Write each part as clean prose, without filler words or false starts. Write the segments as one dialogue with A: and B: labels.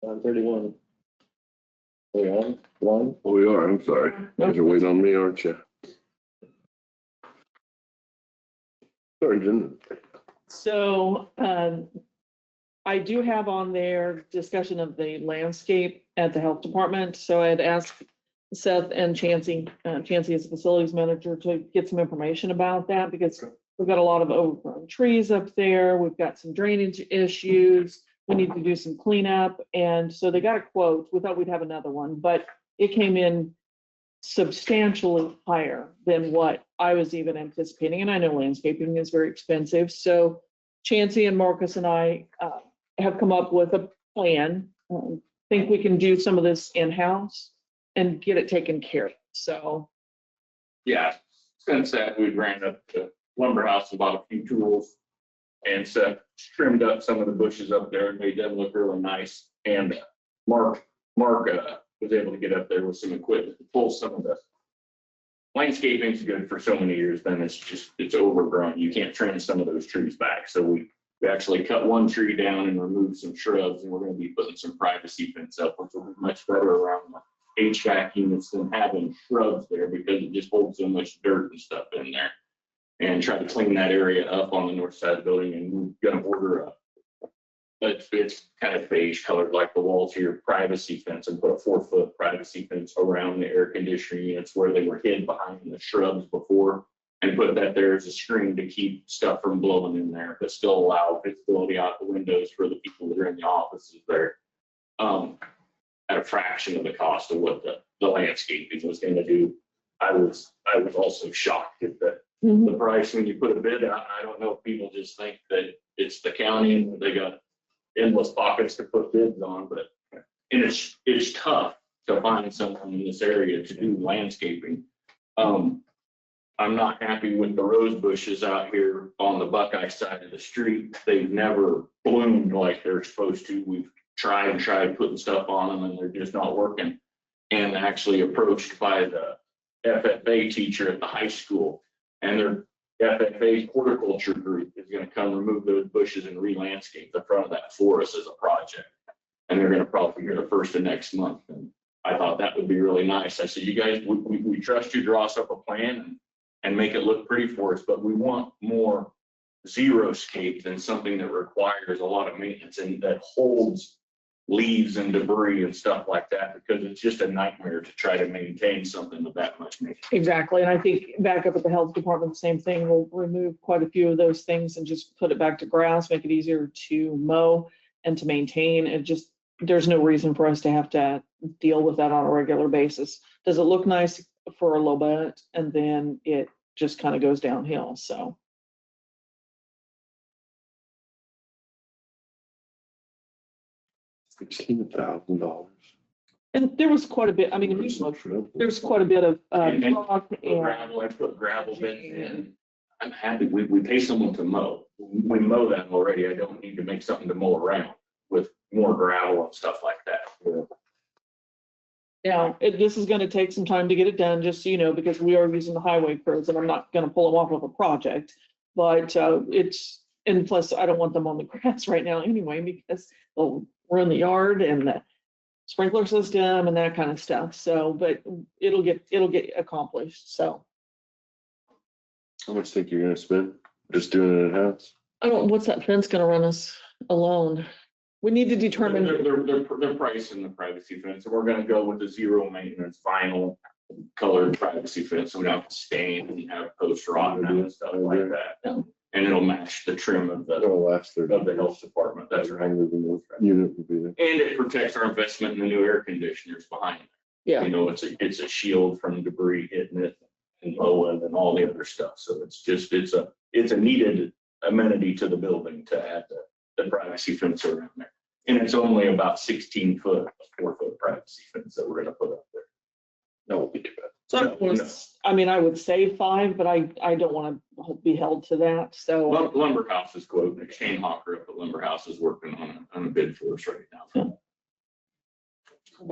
A: On 31. Are we on? One?
B: Oh, we are, I'm sorry. You guys are waiting on me, aren't you? Sorry, Jen.
C: So I do have on there discussion of the landscape at the health department. So I had asked Seth and Chancey is the facilities manager, to get some information about that, because we've got a lot of overgrown trees up there. We've got some drainage issues. We need to do some cleanup. And so they got a quote. We thought we'd have another one, but it came in substantially higher than what I was even anticipating. And I know landscaping is very expensive. So Chancey and Marcus and I have come up with a plan. Think we can do some of this in-house and get it taken care of. So.
D: Yeah, since that, we ran up to Lumber House and bought a few tools and trimmed up some of the bushes up there and made them look really nice. And Mark was able to get up there with some equipment to pull some of the landscaping. Is good for so many years, then it's overgrown. You can't trim some of those trees back. So we actually cut one tree down and removed some shrubs, and we're going to be putting some privacy fence up, which will be much better around the HVAC units than having shrubs there, because it just holds so much dirt and stuff in there. And try to clean that area up on the north side of the building, and we're going to order it's kind of beige colored like the walls here, privacy fence, and put a 4-foot privacy fence around the air conditioning units where they were hid behind the shrubs before, and put that there as a screen to keep stuff from blowing in there, but still allow visibility out the windows for the people that are in the offices there, at a fraction of the cost of what the landscaping was going to do. I was also shocked at the price when you put a bid out. I don't know if people just think that it's the county and they got endless pockets to put bids on, but and it's tough to find someone in this area to do landscaping. I'm not happy with the rose bushes out here on the Buckeye side of the street. They've never bloomed like they're supposed to. We've tried putting stuff on them, and they're just not working. And actually approached by the FFA teacher at the high school, and their FFA horticulture group is going to come remove those bushes and re-landscape the front of that forest as a project. And they're going to probably be here the first of next month. And I thought that would be really nice. I said, you guys, we trust you to draw us up a plan and make it look pretty for us, but we want more xeriscape than something that requires a lot of maintenance and that holds leaves and debris and stuff like that, because it's just a nightmare to try to maintain something with that much maintenance.
C: Exactly. And I think back up at the health department, the same thing. We'll remove quite a few of those things and just put it back to grass, make it easier to mow and to maintain. And just, there's no reason for us to have to deal with that on a regular basis. Does it look nice for a little bit, and then it just kind of goes downhill? So.
B: $16,000.
C: And there was quite a bit, I mean, there's quite a bit of rock and
D: gravel. I put gravel bins in. I'm happy we pay someone to mow. We mow that already. I don't need to make something to mow around with more gravel and stuff like that.
C: Yeah, this is going to take some time to get it done, just so you know, because we are using the highway crews, and I'm not going to pull them off of a project. But and plus I don't want them on the grass right now anyway, because they'll ruin the yard and the sprinkler system and that kind of stuff. So, but it'll get accomplished. So.
B: How much think you're gonna spend just doing it in-house?
C: I don't, what's that fence gonna run us alone? We need to determine.
D: They're pricing the privacy fence, and we're gonna go with the zero maintenance vinyl colored privacy fence, so we don't have to stain and have post rot and stuff like that.
C: Yeah.
D: And it'll match the trim of the health department. That's right.
B: Unit would be there.
D: And it protects our investment in the new air conditioners behind it.
C: Yeah.
D: You know, it's a shield from debris hitting it and blowing and all the other stuff. So it's a needed amenity to the building to add the privacy fence around there. And it's only about 16 foot, 4-foot privacy fence that we're gonna put up there. That won't be too bad.
C: So I mean, I would say 5, but I don't want to be held to that. So
D: Lumber House is quoting. Shane Hawker up at Lumber House is working on a bid for us right now.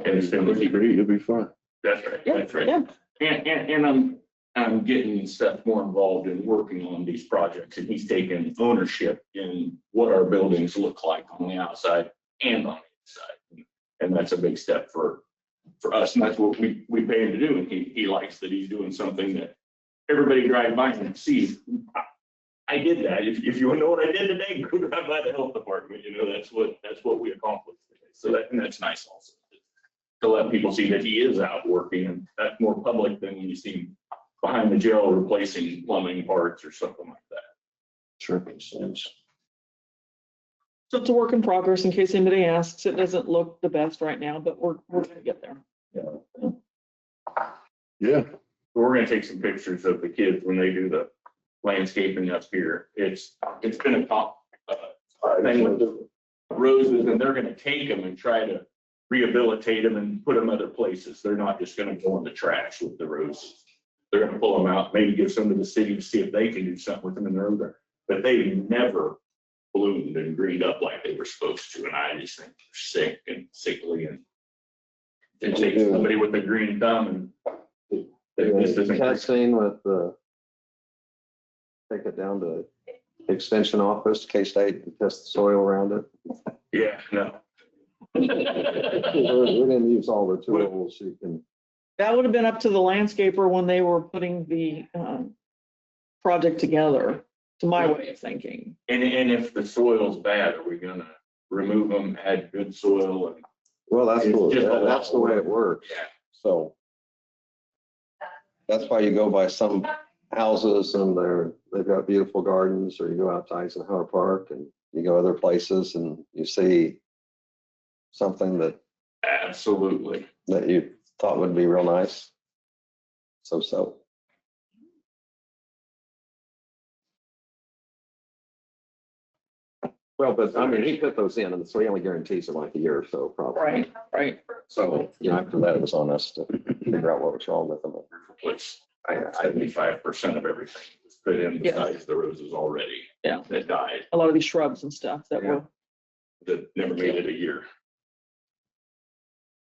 D: And it's gonna be
B: You'll be fine.
D: That's right.
C: Yeah,
D: That's right.
C: yeah.
D: And I'm getting Seth more involved in working on these projects, and he's taken ownership in what our buildings look like on the outside and on the inside. And that's a big step for us. And that's what we pay him to do. And he likes that he's doing something that everybody drives by and sees. I did that. If you want to know what I did today, go drive by the health department. You know, that's what we accomplished today. So that's nice also to let people see that he is out working, and that's more public than when you see him behind the jail replacing plumbing parts or something like that.
A: Sure makes sense.
C: So it's a work in progress in case anybody asks. It doesn't look the best right now, but we're gonna get there.
B: Yeah.
D: We're gonna take some pictures of the kids when they do the landscaping up here. It's been a top thing with the roses, and they're gonna take them and try to rehabilitate them and put them other places. They're not just gonna go in the trash with the roses. They're gonna pull them out, maybe give some to the city to see if they can do something with them in their own. But they've never bloomed and greened up like they were supposed to, and I just think they're sick and sickly, and it takes somebody with a green thumb and this doesn't.
A: Testing with take it down to extension office, K-State, and test the soil around it.
D: Yeah, no.
A: We're gonna use all the tools you can.
C: That would have been up to the landscaper when they were putting the project together, to my way of thinking.
D: And if the soil's bad, are we gonna remove them, add good soil? And
A: Well, that's
D: It's just a lot
A: that's the way it works.
D: yeah,
A: So that's why you go by some houses and they've got beautiful gardens, or you go out to Eisenhower Park and you go other places and you see something that
D: absolutely.
A: you thought would be real nice. So. Well, but I mean, he put those in, and so he only guarantees it like a year or so, probably.
C: Right.
A: So, after that, it was on us to figure out what was wrong with them.
D: Which 75% of everything was put in besides the roses already.
C: Yeah.
D: That died,
C: A lot of these shrubs and stuff that
A: Yeah.
C: were,
D: that never made it a year.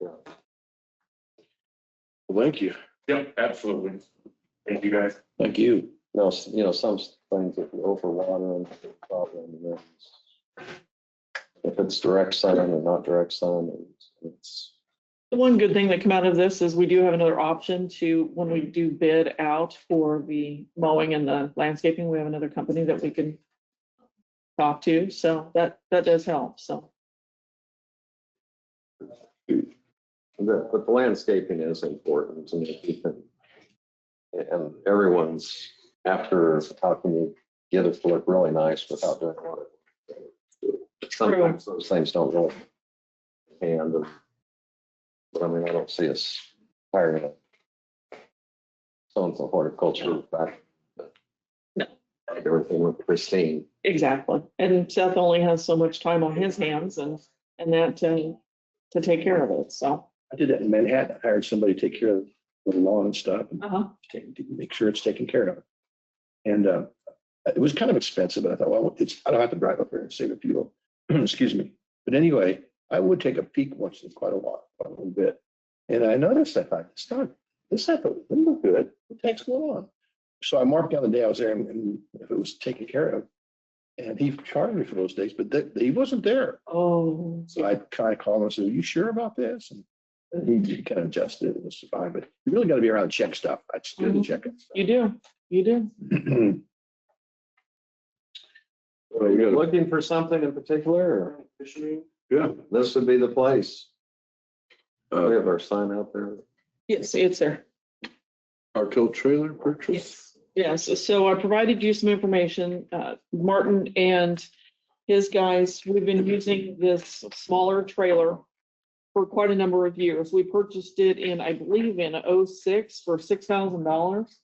B: Well, thank you.
D: Yep, absolutely. Thank you, guys.
A: Thank you. No, some things if you overwater them, it's a problem. And then if it's direct sun and not direct sun, it's.
C: the one good thing that came out of this is we do have another option to, when we do bid out for the mowing and the landscaping, we have another company that we can talk to. So that does help. So.
A: But the landscaping is important, and if you can, and everyone's after, how can you get it to look really nice without doing a lot of. Sometimes those things don't really hand, but I mean, I don't see us hiring someone from horticulture back.
C: No.
A: Everything looked pristine.
C: Exactly. And Seth only has so much time on his hands and that to take care of it. So.
E: I did that in Manhattan. I hired somebody to take care of the lawn and stuff and
C: Uh-huh.
E: make sure it's taken care of. And it was kind of expensive, but I thought, well, I don't have to drive up there and save a fuel. Excuse me. But anyway, I would take a peek once in quite a little bit. And I noticed, I thought, this doesn't look good. What the heck's going on? So I marked down the day I was there and if it was taken care of. And he charged me for those days, but he wasn't there.
C: Oh.
E: So I kind of called him and said, are you sure about this? And he kind of adjusted it. It was fine, but you really got to be around to check stuff. That's good to check it.
C: You do.
A: Are you looking for something in particular, or
B: Yeah.
A: this would be the place? We have our sign out there.
C: Yes, it's there.
B: Our tow trailer purchase?
C: Yes, so I provided you some information, Martin and his guys, we've been using this smaller trailer for quite a number of years. We purchased it I believe in '06 for $6,000.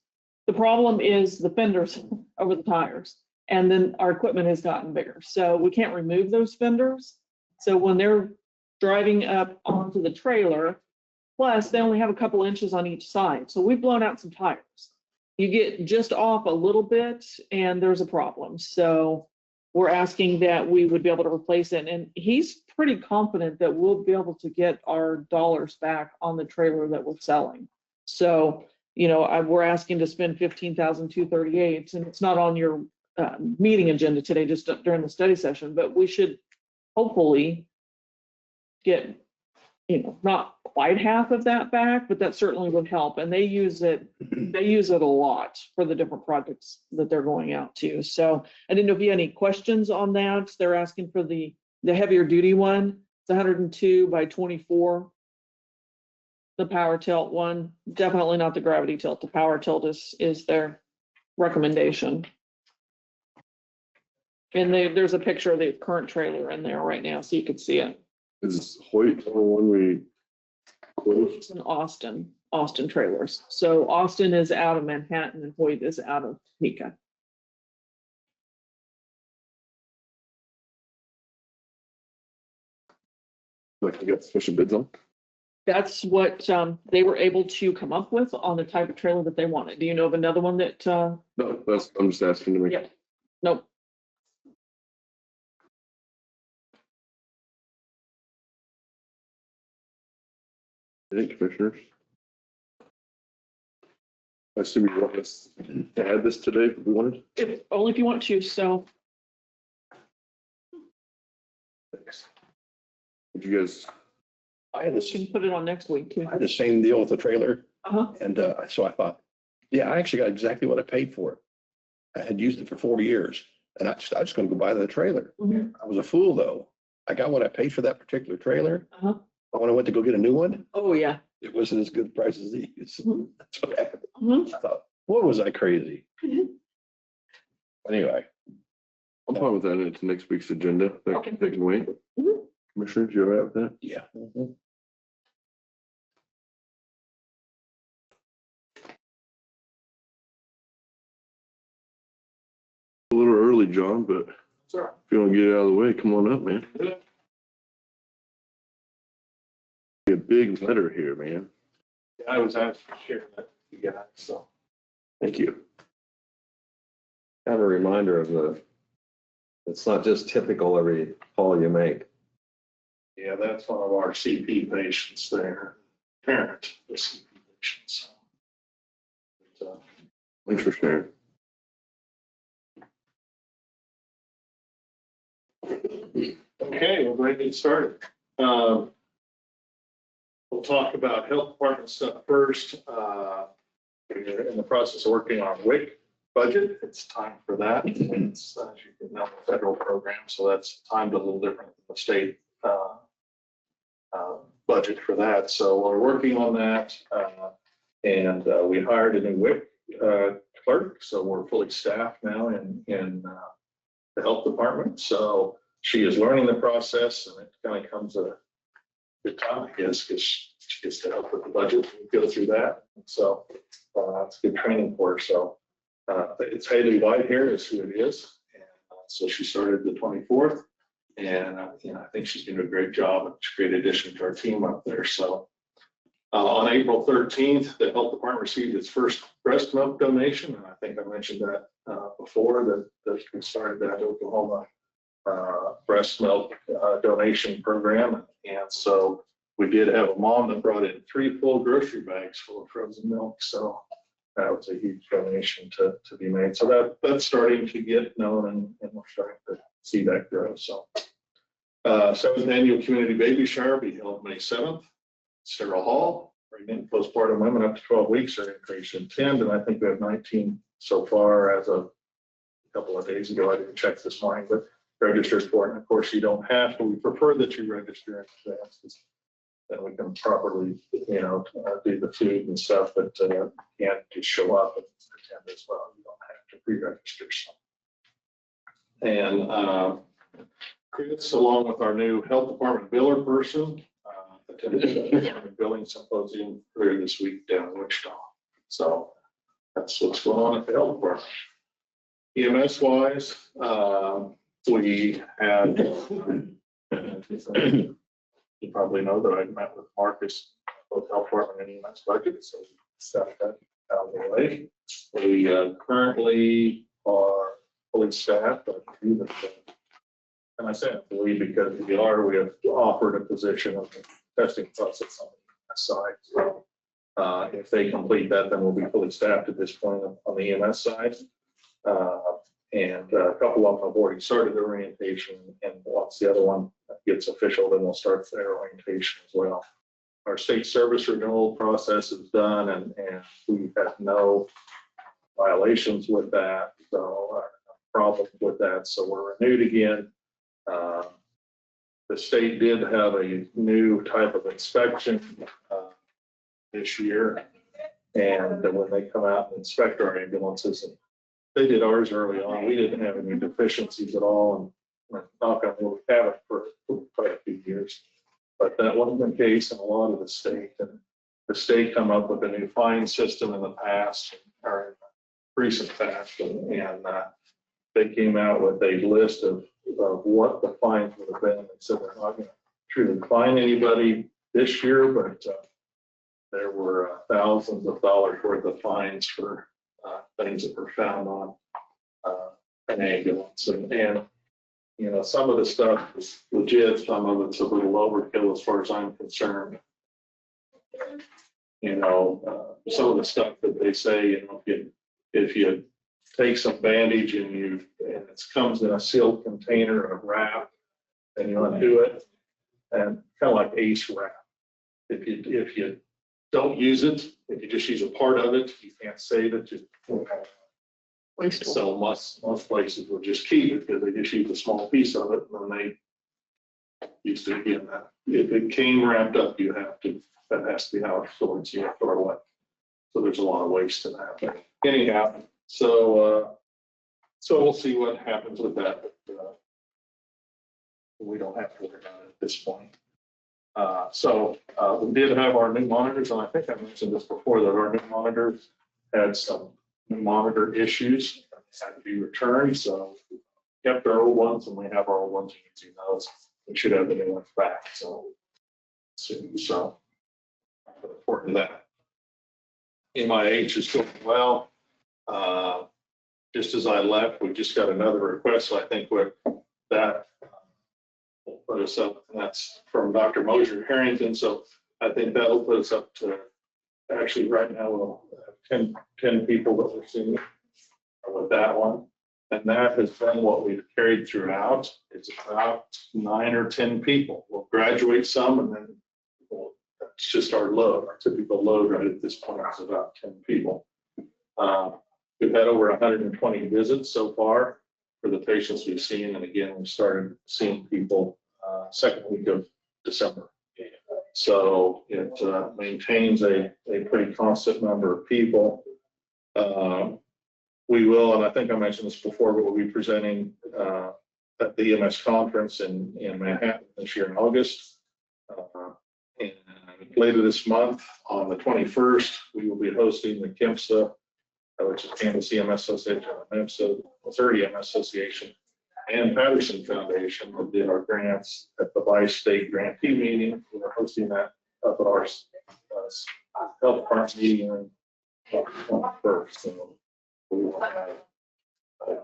C: The problem is the fenders over the tires, and then our equipment has gotten bigger. So we can't remove those fenders. So when they're driving up onto the trailer, plus they only have a couple inches on each side. So we've blown out some tires. You get just off a little bit and there's a problem. So we're asking that we would be able to replace it. And he's pretty confident that we'll be able to get our dollars back on the trailer that we're selling. So, we're asking to spend $15,238, and it's not on your meeting agenda today, just during the study session, but we should hopefully get not quite half of that back, but that certainly would help. And they use it a lot for the different projects that they're going out to. So I didn't know if you had any questions on that. They're asking for the heavier duty one. It's 102 by 24. The power tilt one, definitely not the gravity tilt. The power tilt is their recommendation. And there's a picture of the current trailer in there right now, so you can see it.
B: Is Hoyt the one we quoted?
C: It's in Austin trailers. So Austin is out of Manhattan and Hoyt is out of Topeka.
B: Like you got sufficient bids on?
C: That's what they were able to come up with on the type of trailer that they wanted. Do you know of another one that?
B: No, I'm just asking to make.
C: Yep. Nope.
B: Any commissioners? I assume you want us to add this today if we wanted.
C: Only if you want to. So
B: Thanks. Would you guys?
E: I had
C: we
E: this,
C: can put it on next week too.
E: I had the same deal with the trailer.
C: Uh-huh.
E: And so I thought, yeah, I actually got exactly what I paid for it. I had used it for 4 years and I was going to go buy the trailer.
C: Mhm.
E: I was a fool though. I got what I paid for that particular trailer.
C: Uh-huh.
E: But when I went to go get a new one,
C: Oh, yeah.
E: it wasn't as good a price as these.
C: Mhm.
E: That's what happened.
C: Mhm.
E: I thought, what was I crazy?
C: Mhm.
E: Anyway,
B: I'm fine with that into next week's agenda.
C: Okay.
B: They can wait.
C: Mhm.
B: Commissioners, you all right with that?
E: yeah.
B: A little early, John, but
D: Sure.
B: if you want to get it out of the way, come on up, man. A big letter here, man.
D: I was asked to share that with you guys, so.
B: Thank you.
A: Kind of a reminder of it's not just typical every call you make.
F: Yeah, that's one of our CP patients there, parent, the CP patients. But,
B: Thanks for sharing.
F: okay, we're ready to get started. We'll talk about health department stuff first. We're in the process of working on WIC budget. It's time for that. It's, as you can know, a federal program, so that's timed a little different than the state budget for that. So we're working on that. And we hired a new WIC clerk, so we're fully staffed now in the health department. So she is learning the process, and it kind of comes at a good time, I guess, because she gets to help with the budget and go through that. So it's good training for her. So it's Haley White here is who it is. And so she started the 24th, and I think she's going to do a great job. It's a great addition to our team up there. So on April 13th, the health department received its first breast milk donation, and I think I mentioned that before that we started that Oklahoma breast milk donation program. And so we did have a mom that brought in 3 full grocery bags full of frozen milk. So that was a huge donation to be made. So that's starting to get known, and we're starting to see that grow. So 7th annual community baby shower will be held May 7th. Sarah Hall, pregnant postpartum women up to 12 weeks are increased in 10, and I think we have 19 so far as of a couple of days ago. I didn't check this morning, but registered for it. And of course, you don't have to. We prefer that you register in advance, because then we can properly, do the food and stuff, but can't just show up and attend as well. You don't have to pre-register. So. And Chris, along with our new health department biller person, attended the billing symposium earlier this week down in Wichita. So that's what's going on at the health department. EMS wise, we had, you probably know that I met with Marcus, both health department and EMS budget, so stuff that out of the way. We currently are fully staffed, and I say fully because we have offered a position of testing process on the EMS side. So if they complete that, then we'll be fully staffed at this point on the EMS side. And a couple of them have already started their orientation, and once the other one gets official, then they'll start their orientation as well. our state service renewal process is done, and we've had no violations with that, so problems with that. So we're renewed again. The state did have a new type of inspection this year, and when they come out and inspect our ambulances, and they did ours early on, we didn't have any deficiencies at all, and knock on wood, we haven't for quite a few years. But that wasn't the case in a lot of the state, and the state come up with a new fine system in the past, or in the recent past, and they came out with a list of what the fines would have been. They said they're not going to truly fine anybody this year, but there were thousands of dollars worth of fines for things that were found on an ambulance. And you know, some of the stuff is legit, some of it's a little overkill as far as I'm concerned. You know, some of the stuff that they say, you know, if you take some bandage and it comes in a sealed container of wrap, and you undo it, and kind of like Ace wrap. If you don't use it, if you just use a part of it, you can't save it. So most places will just keep it because they just use a small piece of it, and then they used to again that if it came wrapped up, that has to be how it's stored, so you have to throw it away. So there's a lot of waste in that. But anyhow, so we'll see what happens with that. But, we don't have to worry about it at this point. We did have our new monitors, and I think I mentioned this before, that our new monitors had some new monitor issues that had to be returned. So we kept our old ones, and we have our old ones using those. We should have the new ones back. So soon. So I look forward to that. MIH is going well. Just as I left, we just got another request. So I think with that will put us up, and that's from Dr. Mosier Harrington. So I think that will put us up to, actually right now we'll have 10 people that we're seeing with that one. And that has been what we've carried throughout. It's about 9 or 10 people. We'll graduate some, and then that's just our load. Our typical load right at this point is about 10 people. We've had over 120 visits so far for the patients we've seen. And again, we started seeing people second week of December. So it maintains a pretty constant number of people. We will, and I think I mentioned this before, but we'll be presenting at the EMS conference in Manhattan this year in August. And later this month, on the 21st, we will be hosting the KIMSA, which is Kansas EMS Association, Missouri EMS Association, and Patterson Foundation that did our grants at the Vice State Grantee meeting. We're hosting that up at our health department meeting on the 21st. So we will have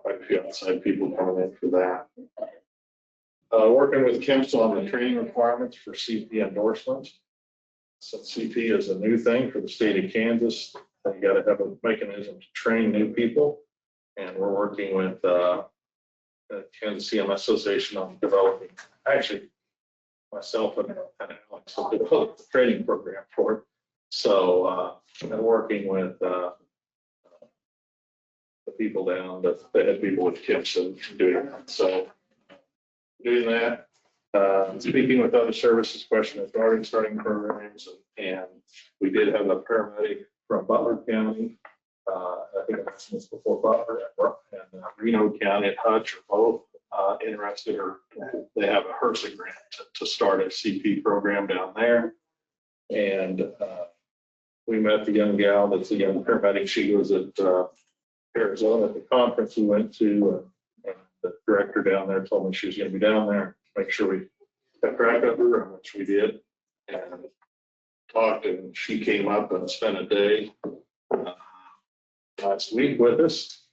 F: quite a few outside people coming in for that. Working with KIMSA on the training requirements for CP endorsement. Since CP is a new thing for the state of Kansas, you got to have a mechanism to train new people. And we're working with the Kansas CMS Association on developing, actually, myself and Alex have developed the training program for it. So I'm working with the people down, the head people with KIMSA doing that. So doing that, speaking with other services, question regarding starting programs, and we did have a paramedic from Butler County. I think I mentioned this before, Butler and Reno County at Hutch are both interested, or they have a HRSA grant to start a CP program down there. And we met the young gal that's a young paramedic. She was at Arizona at the conference we went to, and the director down there told me she was going to be down there, make sure we kept track of her, which we did, and talked, and she came up and spent a day last week with us,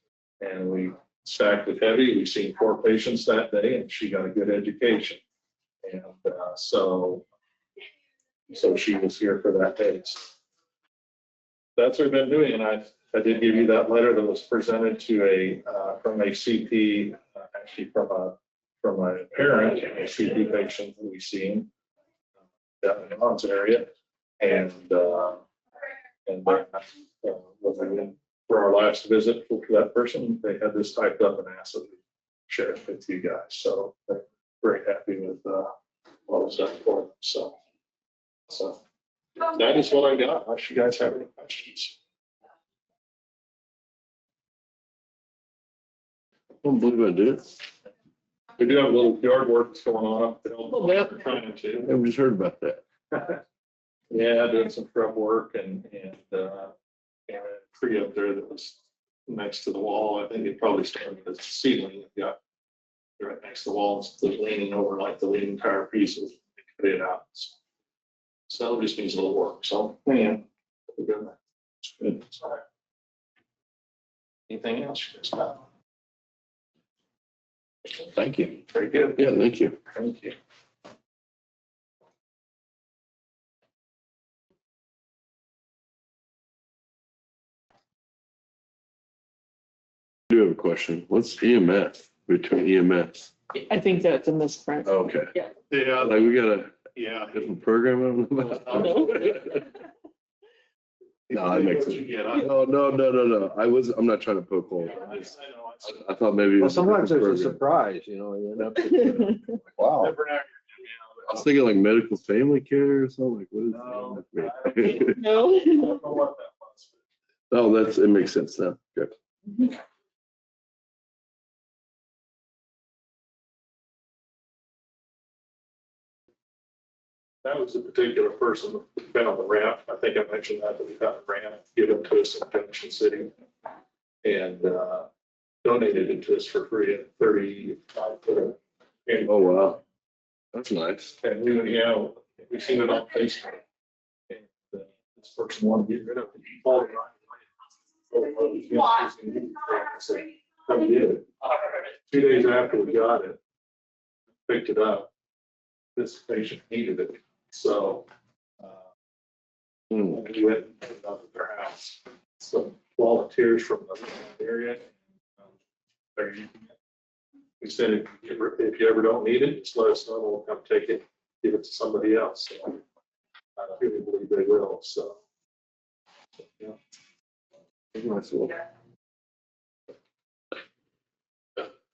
F: and we stacked it heavy. We've seen 4 patients that day, and she got a good education. And so she was here for that day. So that's what we've been doing. And I did give you that letter that was presented to from a CP, actually from a parent, a CP patient that we've seen down in the Hans area. And then, when we went for our last visit for that person, they had this typed up and asked us to share it with you guys. So they're very happy with what was done for them. So that is what I got. Unless you guys have any questions.
B: I don't believe I did.
F: We do have a little yard work that's going on up there.
C: Little bit.
F: We're trying to.
B: I've just heard about that.
F: Yeah, doing some prep work and a tree up there that was next to the wall. I think it probably started as a seedling. It got right next to the wall, it's leaning over like the leaning tire pieces. Cut it out. So it just needs a little work. So, man, we're doing that. It's good. Sorry. Anything else you guys got?
E: Thank you.
F: Very good.
B: Yeah, thank you.
F: Thank you.
B: I do have a question. What's EMS between EMS?
C: I think that's a misprint.
B: Okay.
F: Yeah.
B: Like we got a
F: Yeah.
B: different program I don't know about. No, that makes sense.
F: Yeah,
B: No. I'm not trying to poke holes.
F: I know.
B: I thought maybe. it
A: Well,
B: was a
A: sometimes there's a
B: different program.
A: surprise, you end up, wow.
F: Never know.
B: I was thinking like medical family care or something. Like, what is that?
C: No.
F: I don't know what that was.
B: Oh, it makes sense now. Good.
F: That was a particular person who's been on the ramp. I think I mentioned that we got a ramp given to us in Junction City. And donated it to us for free at 35. And
B: Oh, wow. That's nice.
F: And we've seen it on Facebook. And this person wanted to get rid of it. He called it right away. I did. 2 days after we got it, picked it up. This patient needed it. So we went and put it up at their house. So volunteers from the area. They're using it. We said if you ever don't need it, just let us know. We'll come take it, give it to somebody else. So I really believe they will. So yeah.
B: Nice little-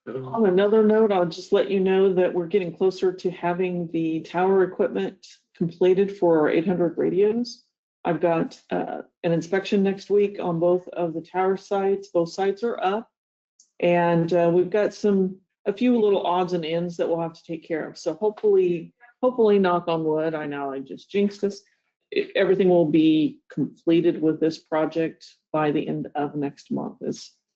C: On another note, I'll just let you know that we're getting closer to having the tower equipment completed for our 800 radios. I've got an inspection next week on both of the tower sites. Both sites are up. And we've got a few little odds and ends that we'll have to take care of. So hopefully, knock on wood, I know I just jinxed us. Everything will be completed with this project by the end of next month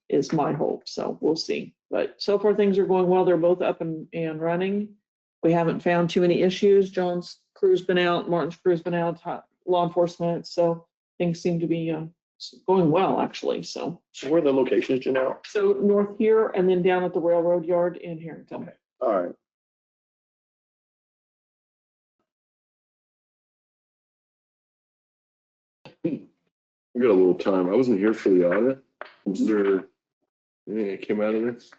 C: is my hope. So we'll see. But so far things are going well. They're both up and running. We haven't found too many issues. John's crew's been out, Martin's crew's been out, law enforcement. So things seem to be going well, actually. So
E: where are the locations, Janelle?
C: so north here and then down at the railroad yard in Harrington.
E: Okay. All right.
B: We got a little time. I wasn't here for the audit. Was there anything that came out of this?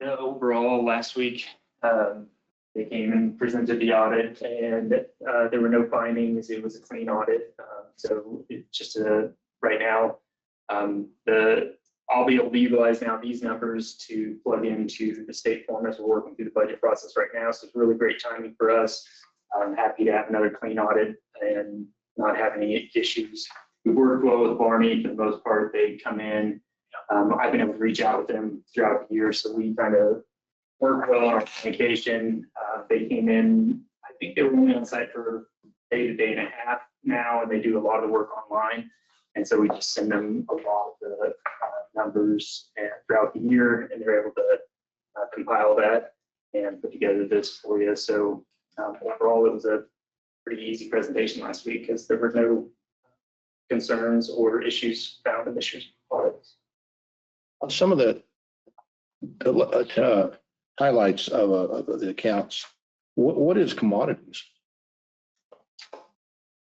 G: Overall, last week, they came and presented the audit and there were no findings. It was a clean audit. So it's just right now, I'll be able to utilize now these numbers to plug into the state form as we're working through the budget process right now. So it's really great timing for us. I'm happy to have another clean audit and not have any issues. We worked well with Barney for the most part. They come in. I've been able to reach out with them throughout the year, so we kind of work well on our communication. They came in, I think they were only on site for a day and a half now, and they do a lot of the work online. And so we just send them a lot of the numbers and throughout the year, and they're able to compile that and put together this for you. So overall, it was a pretty easy presentation last week because there were no concerns or issues found in this year's audits.
E: Some of the highlights of the accounts, what is commodities?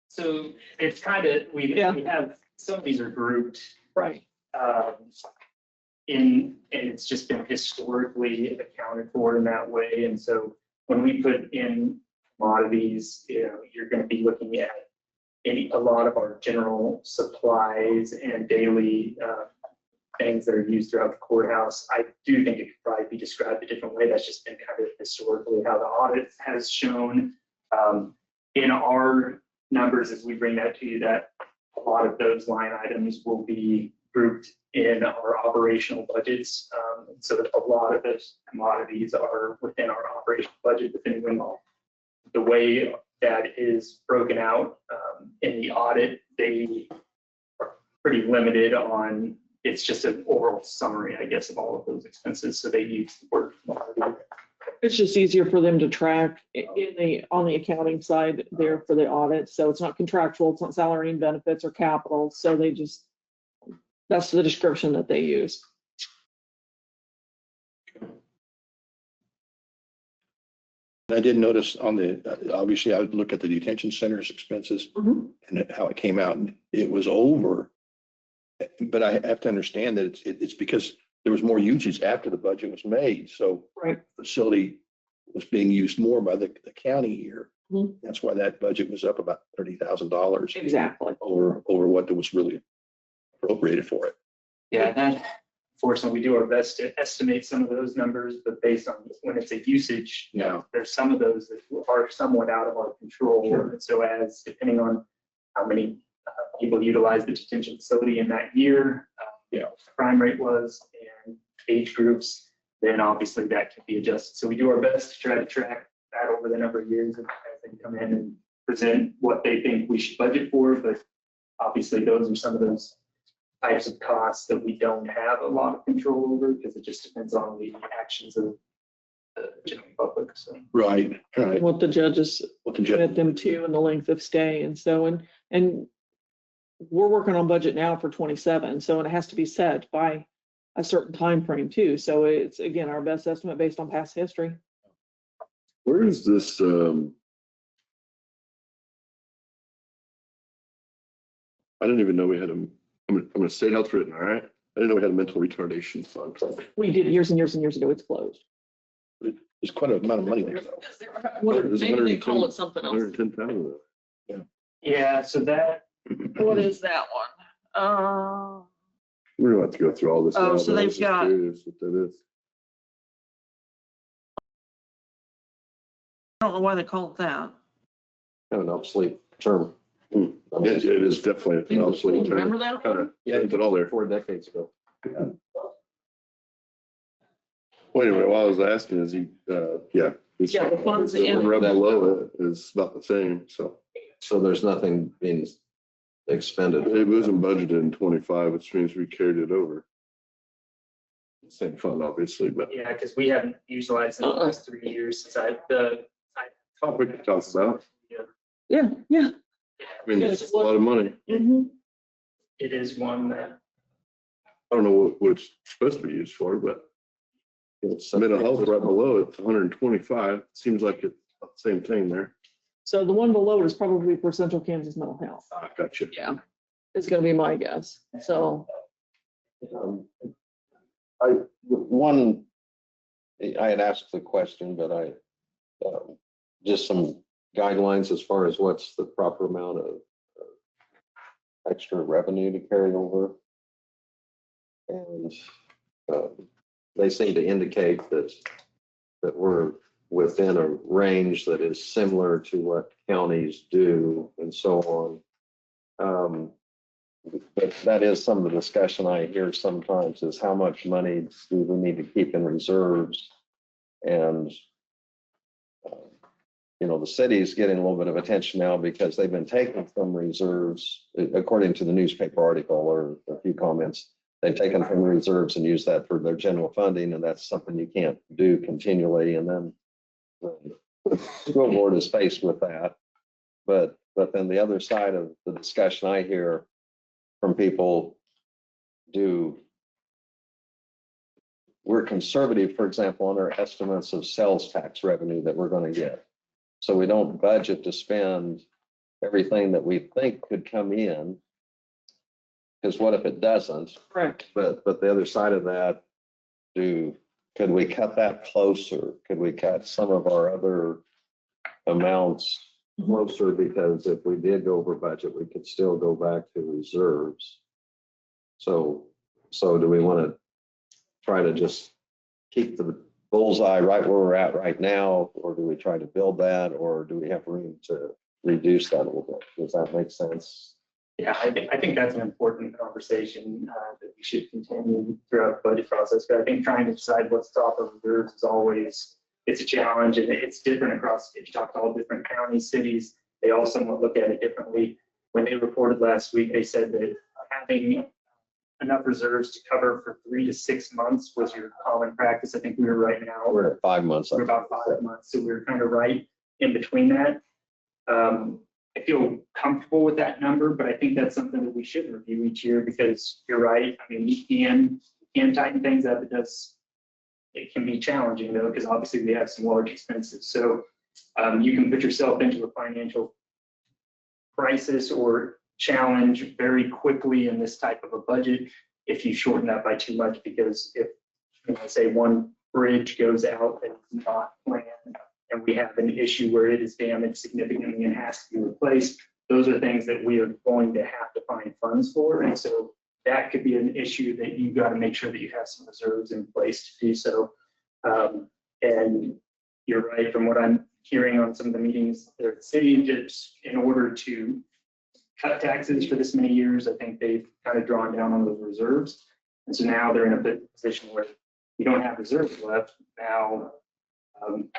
G: So it's kind of, we have, some of these are grouped.
C: Right.
G: And it's just been historically accounted for in that way. And so when we put in commodities, you're going to be looking at a lot of our general supplies and daily things that are used throughout the courthouse. I do think it could probably be described a different way. That's just been kind of historically how the audit has shown. In our numbers, as we bring that to you, that a lot of those line items will be grouped in our operational budgets. So that a lot of those commodities are within our operational budget, depending on the way that is broken out in the audit. They are pretty limited on, it's just an overall summary, I guess, of all of those expenses. So they use the word commodity.
C: It's just easier for them to track on the accounting side there for the audit. So it's not contractual, it's not salary and benefits or capital. So that's the description that they use.
E: I did notice on obviously I would look at the detention center's expenses
C: Mhm.
E: and how it came out, and it was over. But I have to understand that it's because there was more usage after the budget was made. So
C: Right.
E: the facility was being used more by the county here.
C: Mhm.
E: That's why that budget was up about $30,000
C: Exactly.
E: over what was really appropriated for it.
G: Yeah, that, fortunately, we do our best to estimate some of those numbers, but based on when it's a usage,
E: Yeah.
G: there's some of those that are somewhat out of our control.
E: Sure.
G: And so as, depending on how many people utilize the detention facility in that year, crime rate was, and age groups, then obviously that can be adjusted. So we do our best to try to track that over the number of years as they come in and present what they think we should budget for. But obviously those are some of those types of costs that we don't have a lot of control over, because it just depends on the actions of the general public. So
E: Right.
C: What the judges
E: What the
C: commit them to and the length of stay. And so, and we're working on budget now for 27. So it has to be set by a certain time frame too. So it's, again, our best estimate based on past history.
B: Where is this, I didn't even know we had I'm a state health written, all right? I didn't know we had a mental retardation fund.
C: We did years and years and years ago. It's closed.
E: There's quite an amount of money there, though.
C: Maybe they call it something else.
B: 110,000.
G: yeah, so that,
C: What is that one?
B: We're gonna have to go through all this.
C: Oh,
B: now,
C: so
B: but I
C: they've
B: was just
C: got-
B: curious what that is.
C: I don't know why they call it that.
A: Kind of an obsolete term.
B: It is definitely an obsolete term.
C: Remember that?
B: Kind of,
A: Yeah,
B: put it all there.
A: 4 decades ago.
B: Well, anyway, while I was asking, is he, yeah. it's-
C: Yeah, the funds
B: the
C: in-
B: Right below it is about the same, so.
A: So there's nothing being expended.
B: It wasn't budgeted in 25, which means we carried it over. Same fund, obviously, but
G: yeah, because we haven't utilized it in the last 3 years since
B: topic to talk about.
C: Yeah, yeah.
B: I mean, it's a lot of money.
C: Mhm.
G: it is one that,
B: I don't know what it's supposed to be used for, but
A: It's
B: mental health right below it's 125. Seems like it's the same thing there.
C: So the one below it is probably for Central Kansas Mental Health.
B: I got you.
C: Yeah, it's gonna be my guess. So,
A: I had asked the question, but just some guidelines as far as what's the proper amount of extra revenue to carry over. And they seem to indicate that we're within a range that is similar to what counties do and so on. But that is some of the discussion I hear sometimes, is how much money do we need to keep in reserves? And, the city's getting a little bit of attention now because they've been taken from reserves, according to the newspaper article or a few comments. They've taken from reserves and used that for their general funding, and that's something you can't do continually. And then the school board is faced with that. But then the other side of the discussion I hear from people, we're conservative, for example, on our estimates of sales tax revenue that we're going to get. So we don't budget to spend everything that we think could come in, because what if it doesn't?
C: correct.
A: But the other side of that, could we cut that closer? Could we cut some of our other amounts closer, because if we did go over budget, we could still go back to reserves. So do we want to try to just keep the bullseye right where we're at right now, or do we try to build that, or do we have room to reduce that a little bit? Does that make sense?
G: Yeah, I think that's an important conversation that we should continue throughout the budget process. But I think trying to decide what's top of reserves is always, it's a challenge, and it's different across, if you talk to all different counties, cities, they all somewhat look at it differently. When they reported last week, they said that having enough reserves to cover for 3 to 6 months was your common practice. I think we were right now,
A: We're at 5 months.
G: we're about 5 months, so we were kind of right in between that. I feel comfortable with that number, but I think that's something that we should review each year, because you're right. I mean, you can tighten things up. It can be challenging though, because obviously we have some large expenses. So you can put yourself into a financial crisis or challenge very quickly in this type of a budget if you shorten that by too much, because if, say one bridge goes out and it's not planned, and we have an issue where it is damaged significantly and has to be replaced, those are things that we are going to have to find funds for. And so that could be an issue that you've got to make sure that you have some reserves in place to do so. And you're right, from what I'm hearing on some of the meetings there at the city, just in order to cut taxes for this many years, I think they've kind of drawn down on those reserves. And so now they're in a position where you don't have reserves left. Now,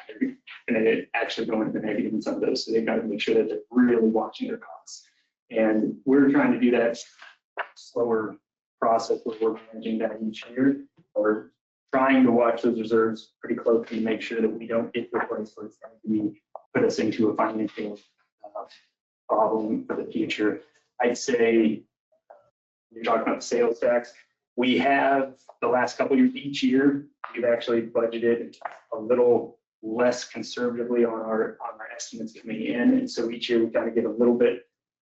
G: they're going to actually go into the negative in some of those. So they've got to make sure that they're really watching their costs. And we're trying to do that slower process where we're managing that each year, or trying to watch those reserves pretty closely to make sure that we don't get to a place where it's going to put us into a financial problem for the future. I'd say, you're talking about the sales tax. We have the last couple of years, each year, we've actually budgeted a little less conservatively on our estimates coming in. And so each year we kind of get a little bit,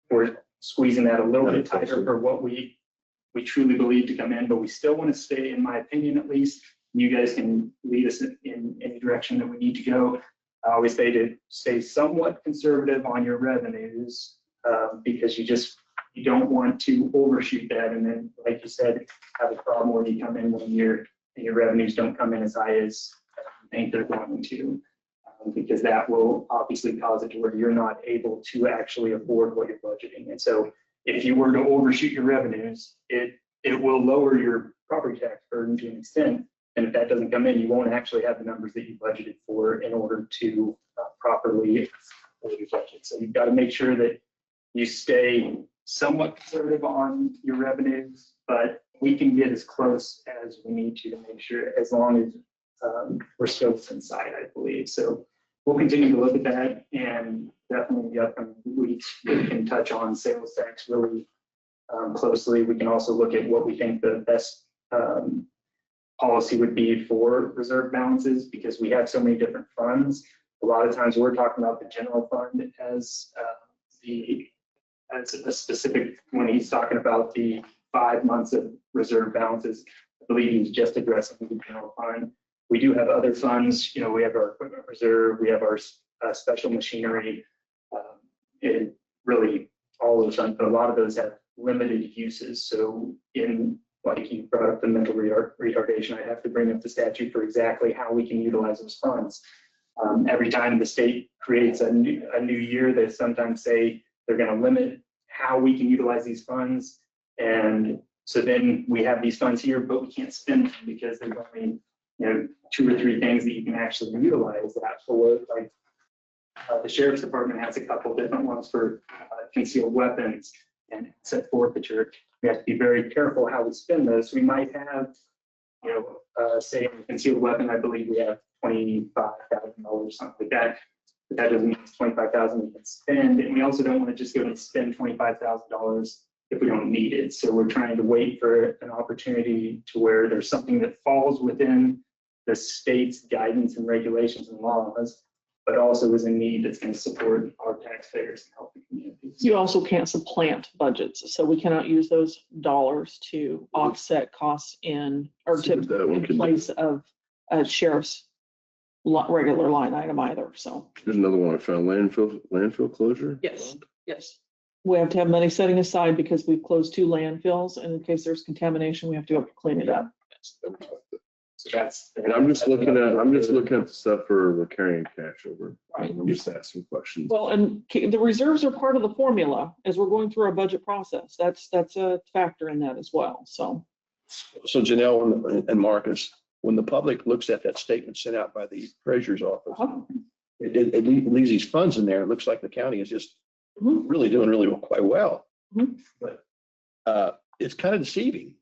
G: we're squeezing that a little bit tighter for what we truly believe to come in, but we still want to stay, in my opinion, at least, you guys can lead us in any direction that we need to go. I always say to stay somewhat conservative on your revenues, because you don't want to overshoot that, and then, like you said, have a problem where you come in one year and your revenues don't come in as high as you think they're going to, because that will obviously cause it to where you're not able to actually afford what you're budgeting. And so if you were to overshoot your revenues, it will lower your property tax burden to an extent. And if that doesn't come in, you won't actually have the numbers that you budgeted for in order to properly afford your budget. So you've got to make sure that you stay somewhat conservative on your revenues, but we can get as close as we need to make sure, as long as we're still inside, I believe. So we'll continue to look at that, and definitely in the upcoming weeks, we can touch on sales tax really closely. We can also look at what we think the best policy would be for reserve balances, because we have so many different funds. A lot of times we're talking about the general fund as a specific, when he's talking about the 5 months of reserve balances, I believe he's just addressing the general fund. We do have other funds, we have our equipment reserve, we have our special machinery, and really all those funds, but a lot of those have limited uses. So like you brought up the mental retardation, I have to bring up the statute for exactly how we can utilize those funds. Every time the state creates a new year, they sometimes say they're going to limit how we can utilize these funds. And so then we have these funds here, but we can't spend them because there's only 2 or 3 things that you can actually utilize that for. Like the sheriff's department has a couple different ones for concealed weapons and asset forfeiture. We have to be very careful how we spend those. We might have, say in concealed weapon, I believe we have $25,000, something like that. But that doesn't mean it's $25,000 we can spend. And we also don't want to just go and spend $25,000 if we don't need it. So we're trying to wait for an opportunity to where there's something that falls within the state's guidance and regulations and laws, but also is a need that's going to support our taxpayers and help the communities.
C: You also can't supplant budgets, so we cannot use those dollars to offset costs in
B: that one
C: in
B: can-
C: place of sheriff's regular line item either, so.
B: There's another one I found, landfill closure.
C: Yes, yes. We have to have money setting aside because we've closed 2 landfills, and in case there's contamination, we have to go clean it up.
G: So that's.
B: And I'm just looking at the stuff for we're carrying cash over.
C: Right.
B: I'm just asking questions.
C: Well, and the reserves are part of the formula as we're going through our budget process. That's a factor in that as well, so.
E: So Janelle and Marcus, when the public looks at that statement sent out by the treasurer's office, it leaves these funds in there. It looks like the county is just really doing really quite well. But it's kind of deceiving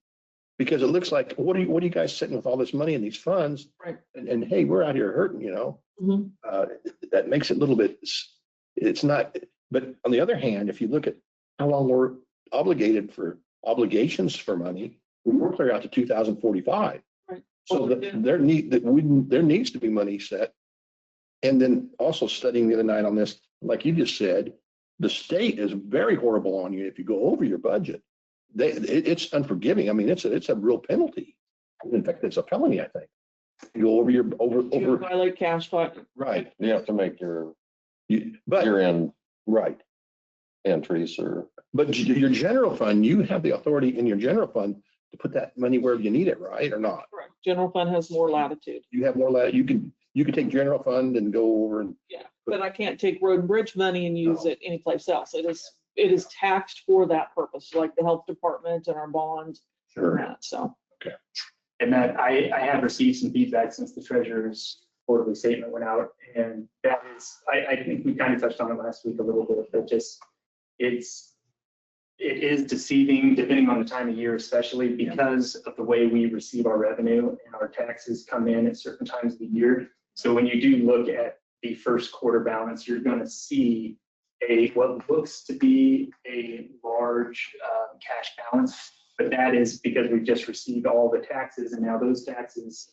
E: because it looks like, what are you guys sitting with all this money in these funds?
C: Right.
E: And hey, we're out here hurting, that makes it a little bit, it's not, but on the other hand, if you look at how long we're obligated for obligations for money, we're clear out to 2045.
C: Right.
E: So there needs to be money set. And then also studying the other night on this, like you just said, the state is very horrible on you if you go over your budget. It's unforgiving. I mean, it's a real penalty. In fact, it's a felony, I think. You go over your over.
C: Violate cash flow.
E: Right.
A: You have to make your
E: But
A: year-end
E: right.
A: entries or.
E: But your general fund, you have the authority in your general fund to put that money wherever you need it, right, or not?
C: Correct. General fund has more latitude.
E: You have more you can take general fund and go over and.
C: Yeah, but I can't take road and bridge money and use it anyplace else. It is taxed for that purpose, like the health department and our bonds.
E: Sure.
C: And that, so.
G: And that I have received some feedback since the treasurer's quarterly statement went out. And that is, I think we kind of touched on it last week a little bit, but just it is deceiving depending on the time of year, especially because of the way we receive our revenue and our taxes come in at certain times of the year. So when you do look at the first quarter balance, you're going to see what looks to be a large cash balance, but that is because we've just received all the taxes, and now those taxes,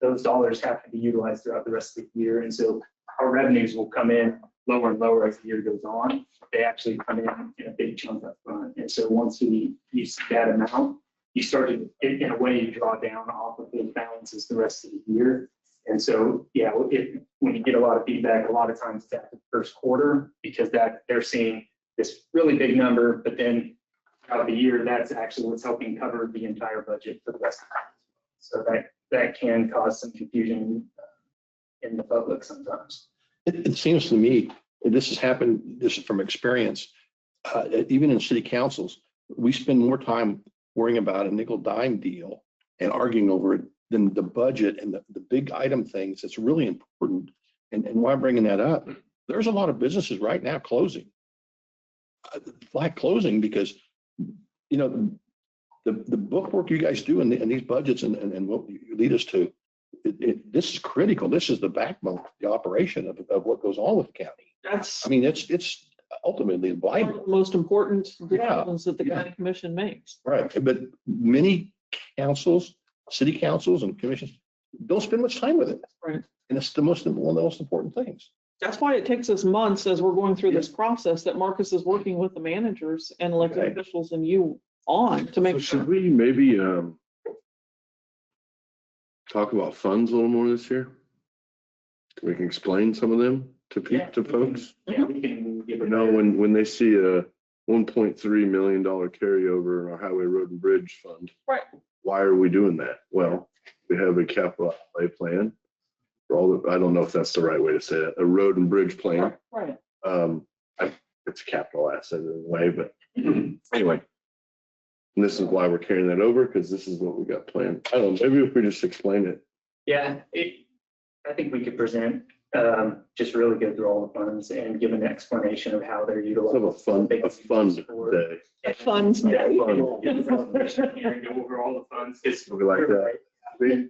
G: those dollars have to be utilized throughout the rest of the year, and so our revenues will come in lower and lower as the year goes on. They actually come in a big chunk up front, and so once you see that amount, you start to, in a way, you draw down off of those balances the rest of the year. And so, yeah, when you get a lot of feedback, a lot of times it's at the first quarter because they're seeing this really big number, but then throughout the year, that's actually what's helping cover the entire budget for the rest of the time. So that can cause some confusion in the public sometimes.
E: It seems to me, this has happened, this is from experience, even in city councils, we spend more time worrying about a nickel dime deal and arguing over it than the budget and the big item things that's really important. And why I'm bringing that up, there's a lot of businesses right now closing. Flat closing because, the book work you guys do in these budgets and what you lead us to, this is critical. This is the backbone, the operation of what goes on with the county. It's ultimately the
C: One of
E: Bible.
C: the most important decisions that the
E: Yeah.
C: county commission makes.
E: Right. But many councils, city councils and commissions don't spend much time with it.
C: Right.
E: And it's one of the most important things.
C: That's why it takes us months as we're going through this process that Marcus is working with the managers and elected
E: Okay.
C: officials and you on to make
B: So
C: sure.
B: should we maybe talk about funds a little more this year? We can explain some of them to folks.
G: Yeah, we can give it.
B: When they see a $1.3 million carryover in our highway, road and bridge fund.
C: Right.
B: Why are we doing that? Well, we have a capital outlay plan for all I don't know if that's the right way to say it, a road and bridge plan.
C: Right.
B: It's a capital asset in a way, but anyway. And this is why we're carrying that over, because this is what we got planned. I don't know, maybe if we just explain it.
G: Yeah, I think we could present, just really go through all the funds and give an explanation of how they're
B: Let's have
G: utilized.
B: a fun day.
C: Funds.
G: Yeah,
C: day.
G: we'll give a presentation here and go over all the funds. It's
B: We like that.
G: We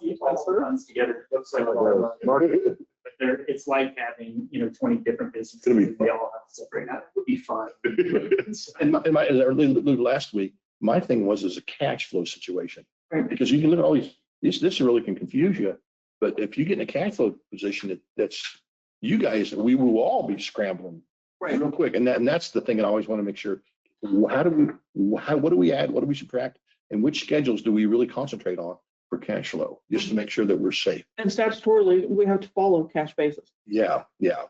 G: see all the funds together. It looks like a lot of money. But it's like having, 20 different businesses.
B: It's gonna be
G: They all have to separate out. It would be fun.
E: As I alluded last week, my thing was a cash flow situation.
C: Right.
E: Because you can look at all this really can confuse you. But if you get in a cash flow position, that's you guys, we will all be scrambling
C: Right.
E: real quick. And that's the thing I always want to make sure. What do we add? What do we subtract? And which schedules do we really concentrate on? for cash flow, just to make sure that we're safe.
C: And statutorily, we have to follow cash basis.
E: Yeah, yeah.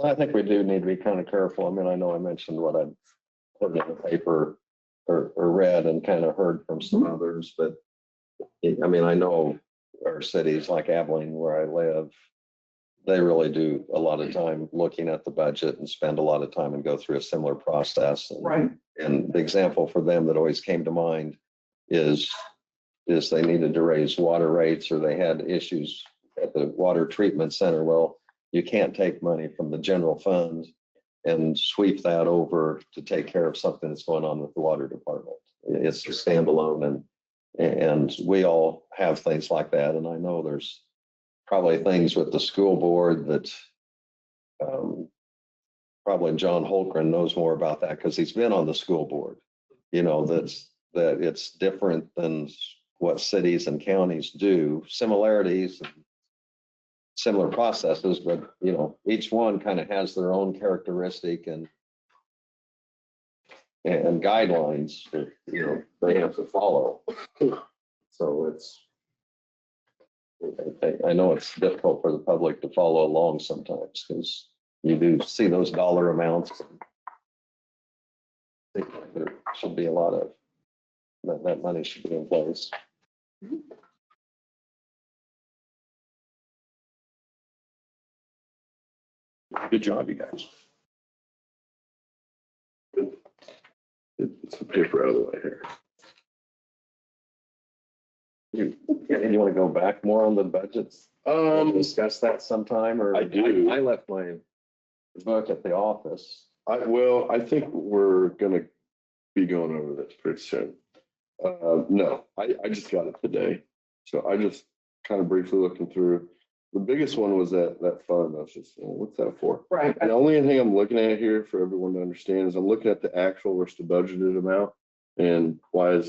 A: I think we do need to be kind of careful. I mean, I know I mentioned what I'd put in the paper or read and kind of heard from some others, but I mean, I know our cities like Abilene, where I live, they really do a lot of time looking at the budget and spend a lot of time and go through a similar process. And,
C: Right.
A: and the example for them that always came to mind is they needed to raise water rates or they had issues at the water treatment center. Well, you can't take money from the general fund and sweep that over to take care of something that's going on with the water department. It's a standalone, and we all have things like that. And I know there's probably things with the school board that probably John Holgren knows more about that because he's been on the school board. You know, that it's different than what cities and counties do, similarities and similar processes, but you know, each one kind of has their own characteristic and guidelines that, you know, they have to follow. So it's, I know it's difficult for the public to follow along sometimes because you do see those dollar amounts. I think there should be a lot of that money should be in place.
E: Good job, you guys.
B: It's the paper out of the way here.
A: You want to go back more on the budgets? Discuss that sometime, or
B: I do.
A: I left my book at the office.
B: I think we're gonna be going over this pretty soon. No, I just got it today. So I just kind of briefly looking through. The biggest one was that fund. I was just, what's that for?
C: Right.
B: And the only thing I'm looking at here for everyone to understand is I'm looking at the actual versus the budgeted amount and why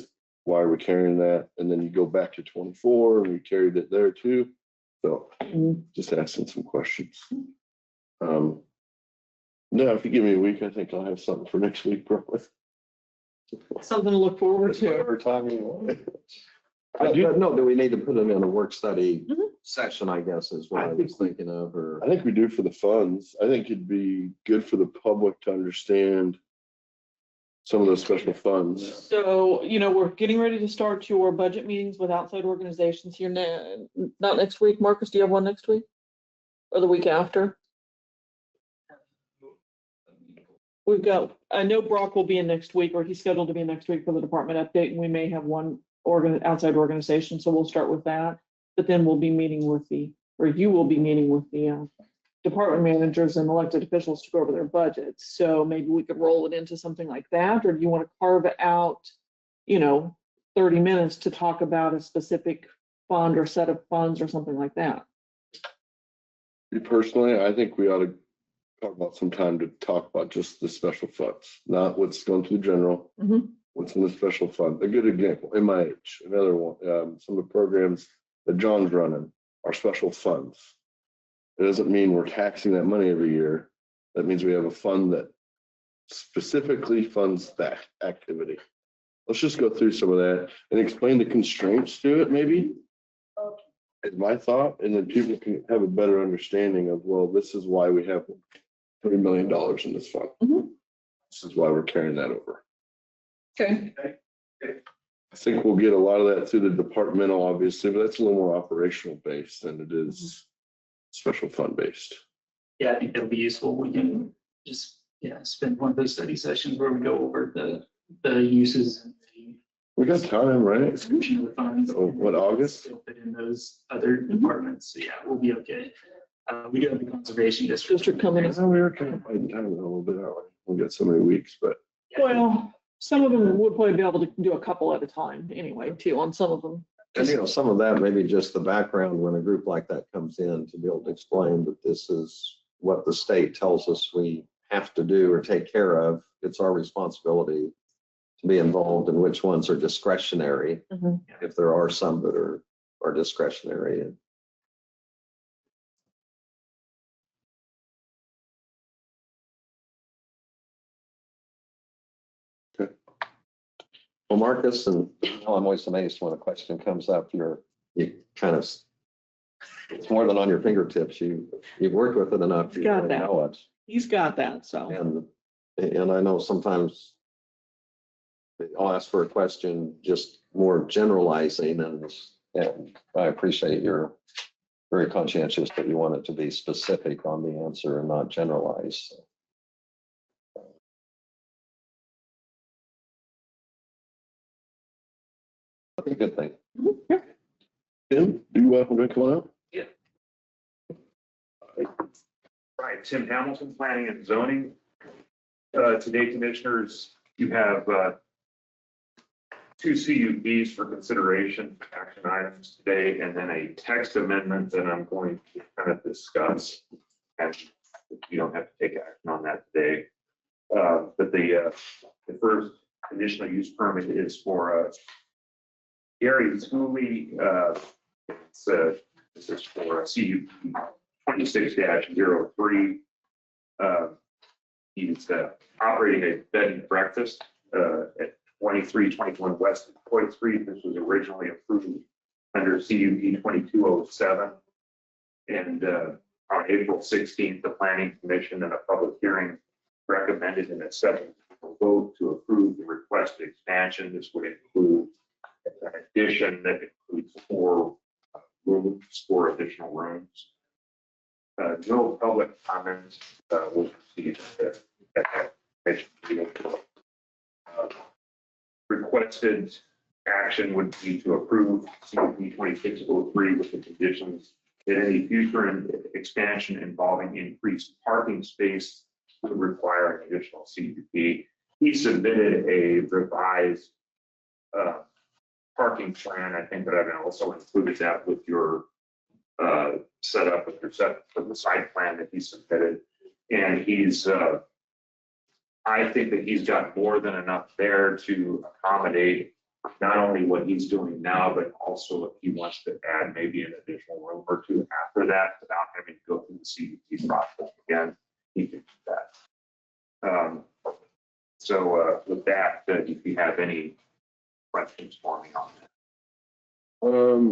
B: are we carrying that? And then you go back to 24 and we carried it there too. So just asking some questions. No, if you give me a week, I think I'll have something for next week, probably.
C: Something to look forward to.
A: Whatever time you want.
B: I do-
A: But no, do we need to put it in a work study
C: Mhm.
A: session, I guess, is what
B: I
A: I
B: think
A: was thinking of, or.
B: I think we do for the funds. I think it'd be good for the public to understand some of those special funds.
C: So, you know, we're getting ready to start your budget meetings with outside organizations here now, not next week. Marcus, do you have one next week? Or the week after? We've got, I know Brock will be in next week, or he's scheduled to be in next week for the department update, and we may have one outside organization, so we'll start with that. But then we'll be meeting with you will be meeting with the department managers and elected officials to go over their budgets. So maybe we could roll it into something like that, or do you want to carve out, 30 minutes to talk about a specific fund or set of funds or something like that?
B: Me personally, I think we ought to talk about some time to talk about just the special funds, not what's going to the general,
C: Mhm.
B: what's in the special fund. A good example, MIH, another one, some of the programs that John's running are special funds. It doesn't mean we're taxing that money every year. That means we have a fund that specifically funds that activity. Let's just go through some of that and explain the constraints to it, maybe. Is my thought, and then people can have a better understanding of, well, this is why we have $3 million in this fund.
C: Mhm.
B: This is why we're carrying that over.
C: Okay.
B: I think we'll get a lot of that through the departmental, obviously, but that's a little more operational based than it is special fund based.
G: Yeah, I think that'll be useful. We can just, spend one of those study sessions where we go over the uses and the
B: We got time, right?
G: description of the funds.
B: Oh, what, August?
G: Still fit in those other departments. So yeah, we'll be okay. We do have the conservation district.
C: District coming in.
B: We were kind of fighting time a little bit, aren't we? We got so many weeks, but
C: Well, some of them would probably be able to do a couple at a time anyway, too, on some of them.
A: And some of that, maybe just the background when a group like that comes in to be able to explain that this is what the state tells us we have to do or take care of. It's our responsibility to be involved in which ones are discretionary,
C: Mhm.
A: if there are some that are discretionary. Well, Marcus, and I'm always amazed when a question comes up, you kind of, it's more than on your fingertips. You've worked with it enough. You
C: Got
A: really
C: that.
A: know it.
C: He's got that, so.
A: And I know sometimes I'll ask for a question just more generalizing, and I appreciate your very conscientious that you want it to be specific on the answer and not generalized. That's a good thing.
B: Tim, do you want to come on up?
H: Right, Tim Hamilton, Planning and Zoning. Today, Commissioners, you have two CUPs for consideration, action items today, and then a text amendment that I'm going to kind of discuss. And you don't have to take action on that today. But the first conditional use permit is for Gary Schooley. This is for a CUP 26-03. He's operating a bed and breakfast at 2321 West Detroit Street. This was originally approved under CUP 2207. And on April 16th, the Planning Commission and a public hearing recommended in a 7-0 vote to approve the requested expansion. This would include an addition that includes 4 rooms, 4 additional rooms. No public comments was received at that commission meeting. Requested action would be to approve CUP 2603 with the conditions that any future expansion involving increased parking space would require an additional CUP. He submitted a revised parking plan. I think that I've also included that with your setup with your set for the site plan that he submitted. And he's, I think that he's got more than enough there to accommodate not only what he's doing now, but also if he wants to add maybe an additional room or 2 after that without having to go through the CUP process again, he can do that. So with that, if you have any questions for me on that.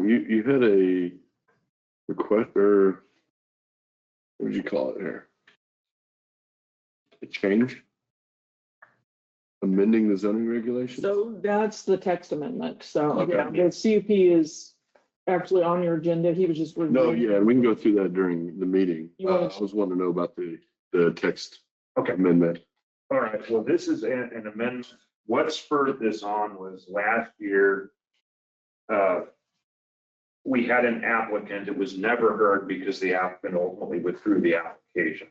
B: You had a request, or what would you call it here? A change? Amending the zoning regulations?
C: So that's the text amendment. So
B: Okay.
C: yeah, the CUP is actually on your agenda. He was just.
B: No, yeah, we can go through that during the meeting.
C: You
B: I
C: want to-
B: was wanting to know about the text
H: Okay.
B: amendment.
H: All right, well, this is an amendment. What spurred this on was last year, we had an applicant. It was never heard because the applicant ultimately withdrew the application.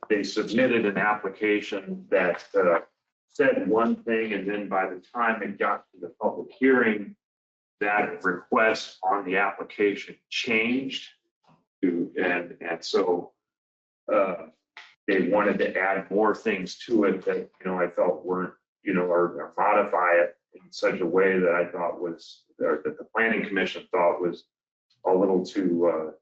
H: They submitted an application that said one thing, and then by the time it got to the public hearing, that request on the application changed to, and so they wanted to add more things to it that, I felt weren't, or modify it in such a way that I thought was, or that the Planning Commission thought was a little too,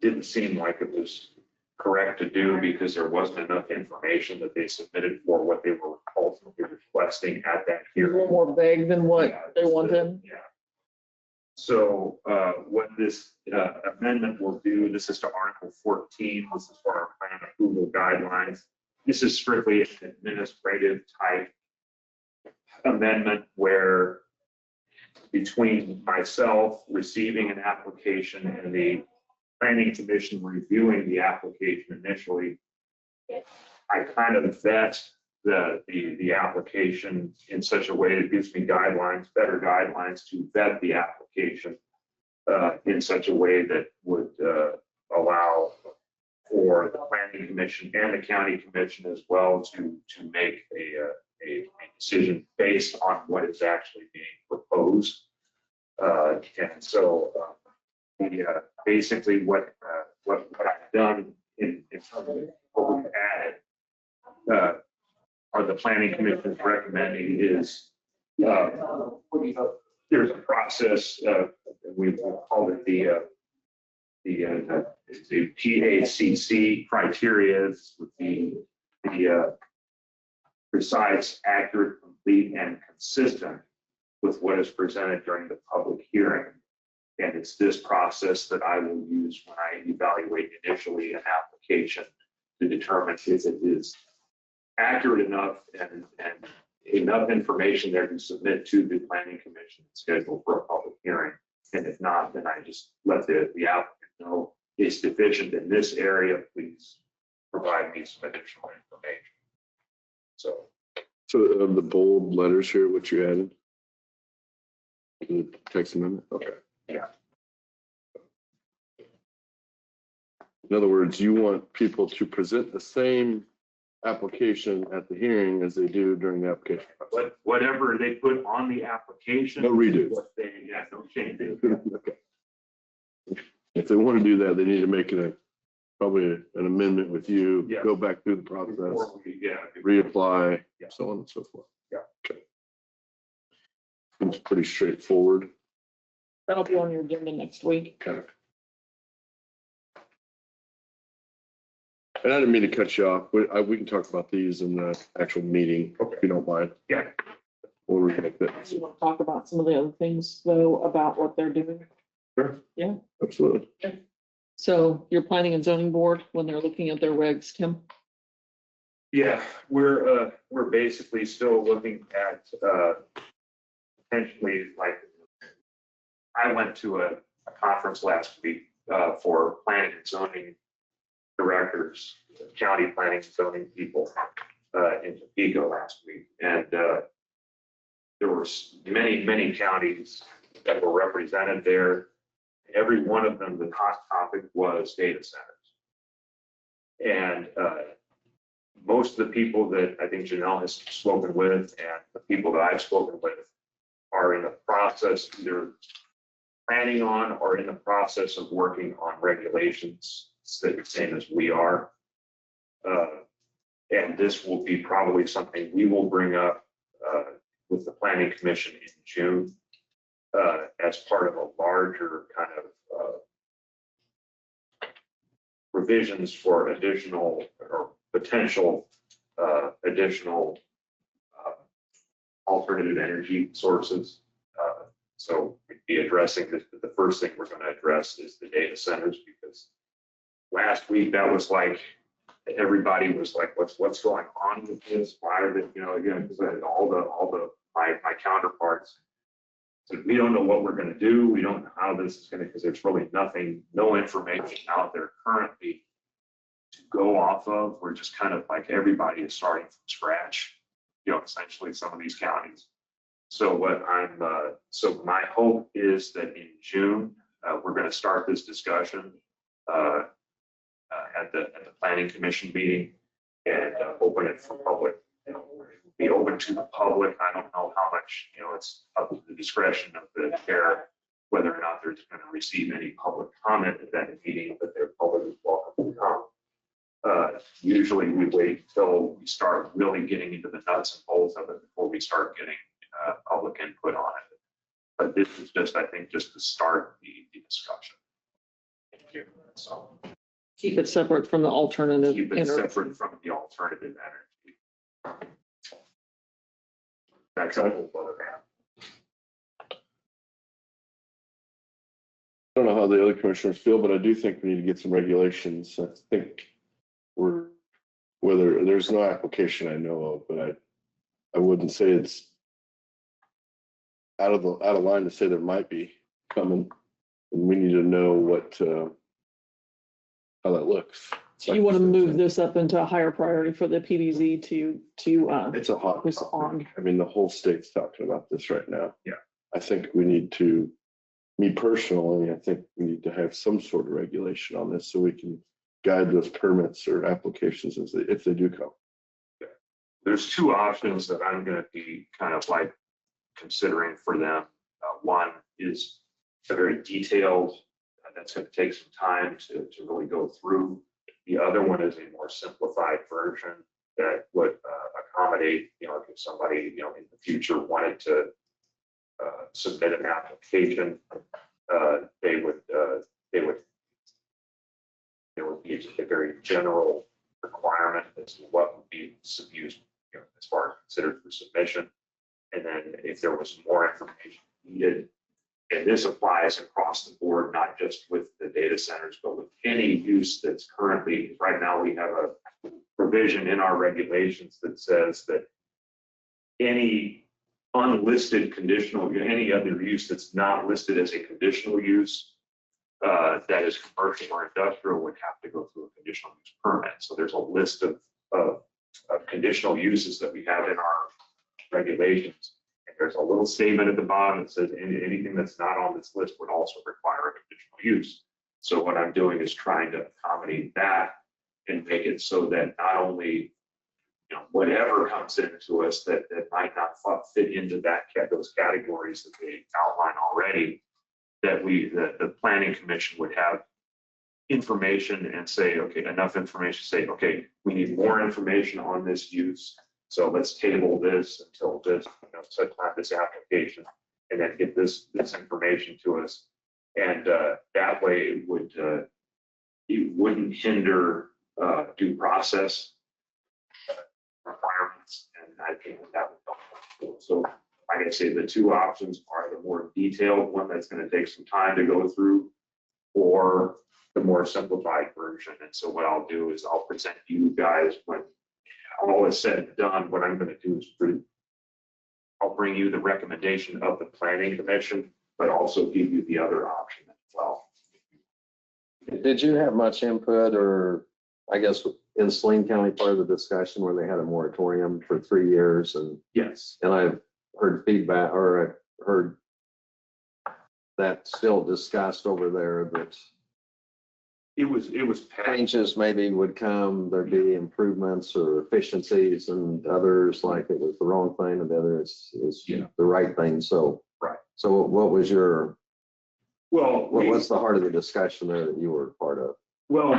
H: didn't seem like it was correct to do because there wasn't enough information that they submitted for what they were ultimately requesting at that
C: A
H: hearing.
C: little more vague than what
H: Yeah,
C: they
H: just,
C: wanted.
H: Yeah. So what this amendment will do, this is to Article 14, this is for our plan approval guidelines. This is strictly an administrative type amendment where between myself receiving an application and the Planning Commission reviewing the application initially, I kind of vet the application in such a way that gives me guidelines, better guidelines to vet the application in such a way that would allow for the Planning Commission and the County Commission as well to make a decision based on what is actually being proposed. And so basically what I've done in terms of what we've added or the Planning Commission is recommending is there's a process, we've called it the PACC criteria. This would be the precise, accurate, complete, and consistent with what is presented during the public hearing. And it's this process that I will use when I evaluate initially an application to determine if it is accurate enough and enough information there to submit to the planning commission and schedule for a public hearing. And if not, then I just let the applicant know it's deficient in this area, please provide me some additional information. So,
B: of the bold letters here, what you added? The text amendment, okay.
H: yeah,
B: In other words, you want people to present the same application at the hearing as they do during the application process.
H: whatever they put on the application.
B: No redos.
H: What they, yeah, no changes.
B: Okay. If they want to do that, they need to make it probably an amendment with you,
H: Yeah.
B: go back through the process,
H: Before we- Yeah.
B: reapply,
H: Yeah.
B: so on and so forth.
H: Yeah.
B: Okay. It's pretty straightforward.
C: That'll be on your agenda next week.
B: Kind of. And I didn't mean to cut you off. We can talk about these in the actual meeting,
H: Okay.
B: if you don't mind.
H: Yeah.
B: We'll reconnect that.
C: You want to talk about some of the other things though, about what they're doing?
B: Sure.
C: Yeah.
B: Absolutely.
C: So your planning and zoning board, when they're looking at their regs, Tim?
H: Yeah, we're basically still looking at potentially, like, I went to a conference last week for planning and zoning directors, county planning and zoning people in Topeka last week. And there were many counties that were represented there. Every one of them, the hot topic was data centers. And most of the people that I think Janelle has spoken with and the people that I've spoken with are in the process, either planning on or in the process of working on regulations, the same as we are. And this will be probably something we will bring up with the planning commission in June as part of a larger kind of revisions for additional or potential additional alternative energy sources. So we'd be addressing this, but the first thing we're going to address is the data centers, because last week that was like, everybody was like, what's going on with this? Why are they, again, because my counterparts said, we don't know what we're going to do. We don't know how this is going to, because there's really no information out there currently to go off of. We're just kind of like, everybody is starting from scratch, essentially some of these counties. So so my hope is that in June, we're going to start this discussion at the planning commission meeting and open it for public. Be open to the public. I don't know how much, it's up to the discretion of the chair whether or not they're going to receive any public comment at that meeting, but they're publicly welcome to come. Usually we wait till we start really getting into the nuts and bolts of it before we start getting public input on it. But this is just, I think, just to start the discussion. So
C: Keep it separate from the alternative.
H: keep it separate from the alternative energy. That's a whole other matter.
B: I don't know how the other commissioners feel, but I do think we need to get some regulations. I think whether there's no application I know of, but I wouldn't say it's out of line to say there might be coming, and we need to know how that looks.
C: So you want to move this up into a higher priority for the PDZ to
B: It's a hot
C: focus
B: topic.
C: on.
B: I mean, the whole state's talking about this right now.
H: Yeah.
B: I think we need to, me personally, I think we need to have some sort of regulation on this so we can guide those permits or applications if they do come.
H: There's two options that I'm going to be kind of like considering for them. One is a very detailed, that's going to take some time to really go through. The other one is a more simplified version that would accommodate, if somebody, in the future wanted to submit an application, there would be a very general requirement as to what would be as far as considered for submission. And then if there was more information needed, and this applies across the board, not just with the data centers, but with any use that's currently, right now we have a provision in our regulations that says that any unlisted conditional, any other use that's not listed as a conditional use, that is commercial or industrial, would have to go through a conditional use permit. So there's a list of conditional uses that we have in our regulations. And there's a little statement at the bottom that says anything that's not on this list would also require a conditional use. So what I'm doing is trying to accommodate that and make it so that not only, whatever comes into us that might not fit into those categories that they outline already, that the planning commission would have information and say, okay, enough information, say, okay, we need more information on this use. So let's table this until this, such time this application, and then get this information to us. And that way it wouldn't hinder due process requirements. And I think that would help. So like I say, the two options are the more detailed one that's going to take some time to go through, or the more simplified version. And so what I'll do is I'll present you guys when all is said and done. What I'm going to do is I'll bring you the recommendation of the planning commission, but also give you the other option as well.
A: Did you have much input, or I guess in Saline County, part of the discussion where they had a moratorium for 3 years, and
H: Yes.
A: I've heard feedback, or I heard that still discussed over there, that
H: It was passed.
A: changes maybe would come, there'd be improvements or efficiencies, and others like it was the wrong thing, and the other is
H: Yeah.
A: the right thing. So,
H: Right.
A: So what was
H: Well,
A: what's the heart of the discussion there that you were part of?
H: Well,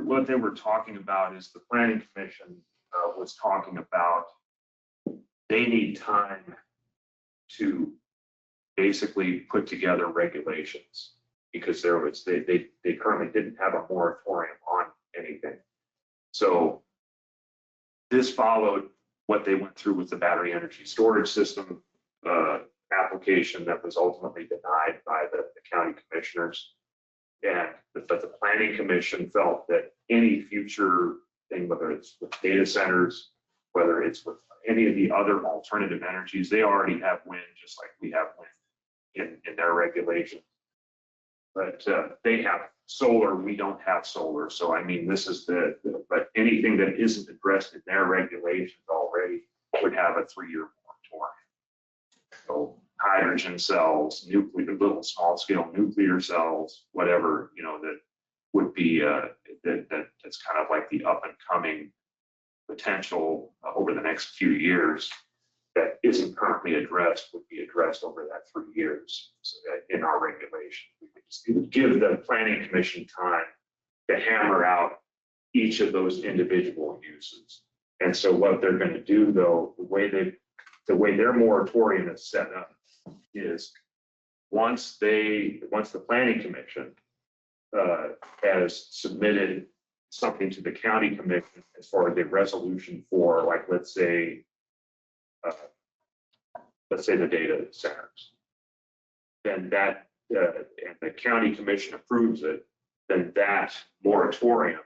H: what they were talking about is the planning commission was talking about they need time to basically put together regulations, because they currently didn't have a moratorium on anything. So this followed what they went through with the battery energy storage system application that was ultimately denied by the county commissioners. And but the planning commission felt that any future thing, whether it's with data centers, whether it's with any of the other alternative energies, they already have wind, just like we have wind in their regulations. But they have solar, we don't have solar. So I mean, this is but anything that isn't addressed in their regulations already would have a 3-year moratorium. So hydrogen cells, nuclear, little small scale nuclear cells, whatever, that would be that's kind of like the up and coming potential over the next few years that isn't currently addressed would be addressed over that 3 years. So that in our regulation, it would give the planning commission time to hammer out each of those individual uses. And so what they're going to do, though, the way their moratorium is set up is once the planning commission has submitted something to the county commission as far as a resolution for, like, let's say the data centers, then that and the county commission approves it, then that moratorium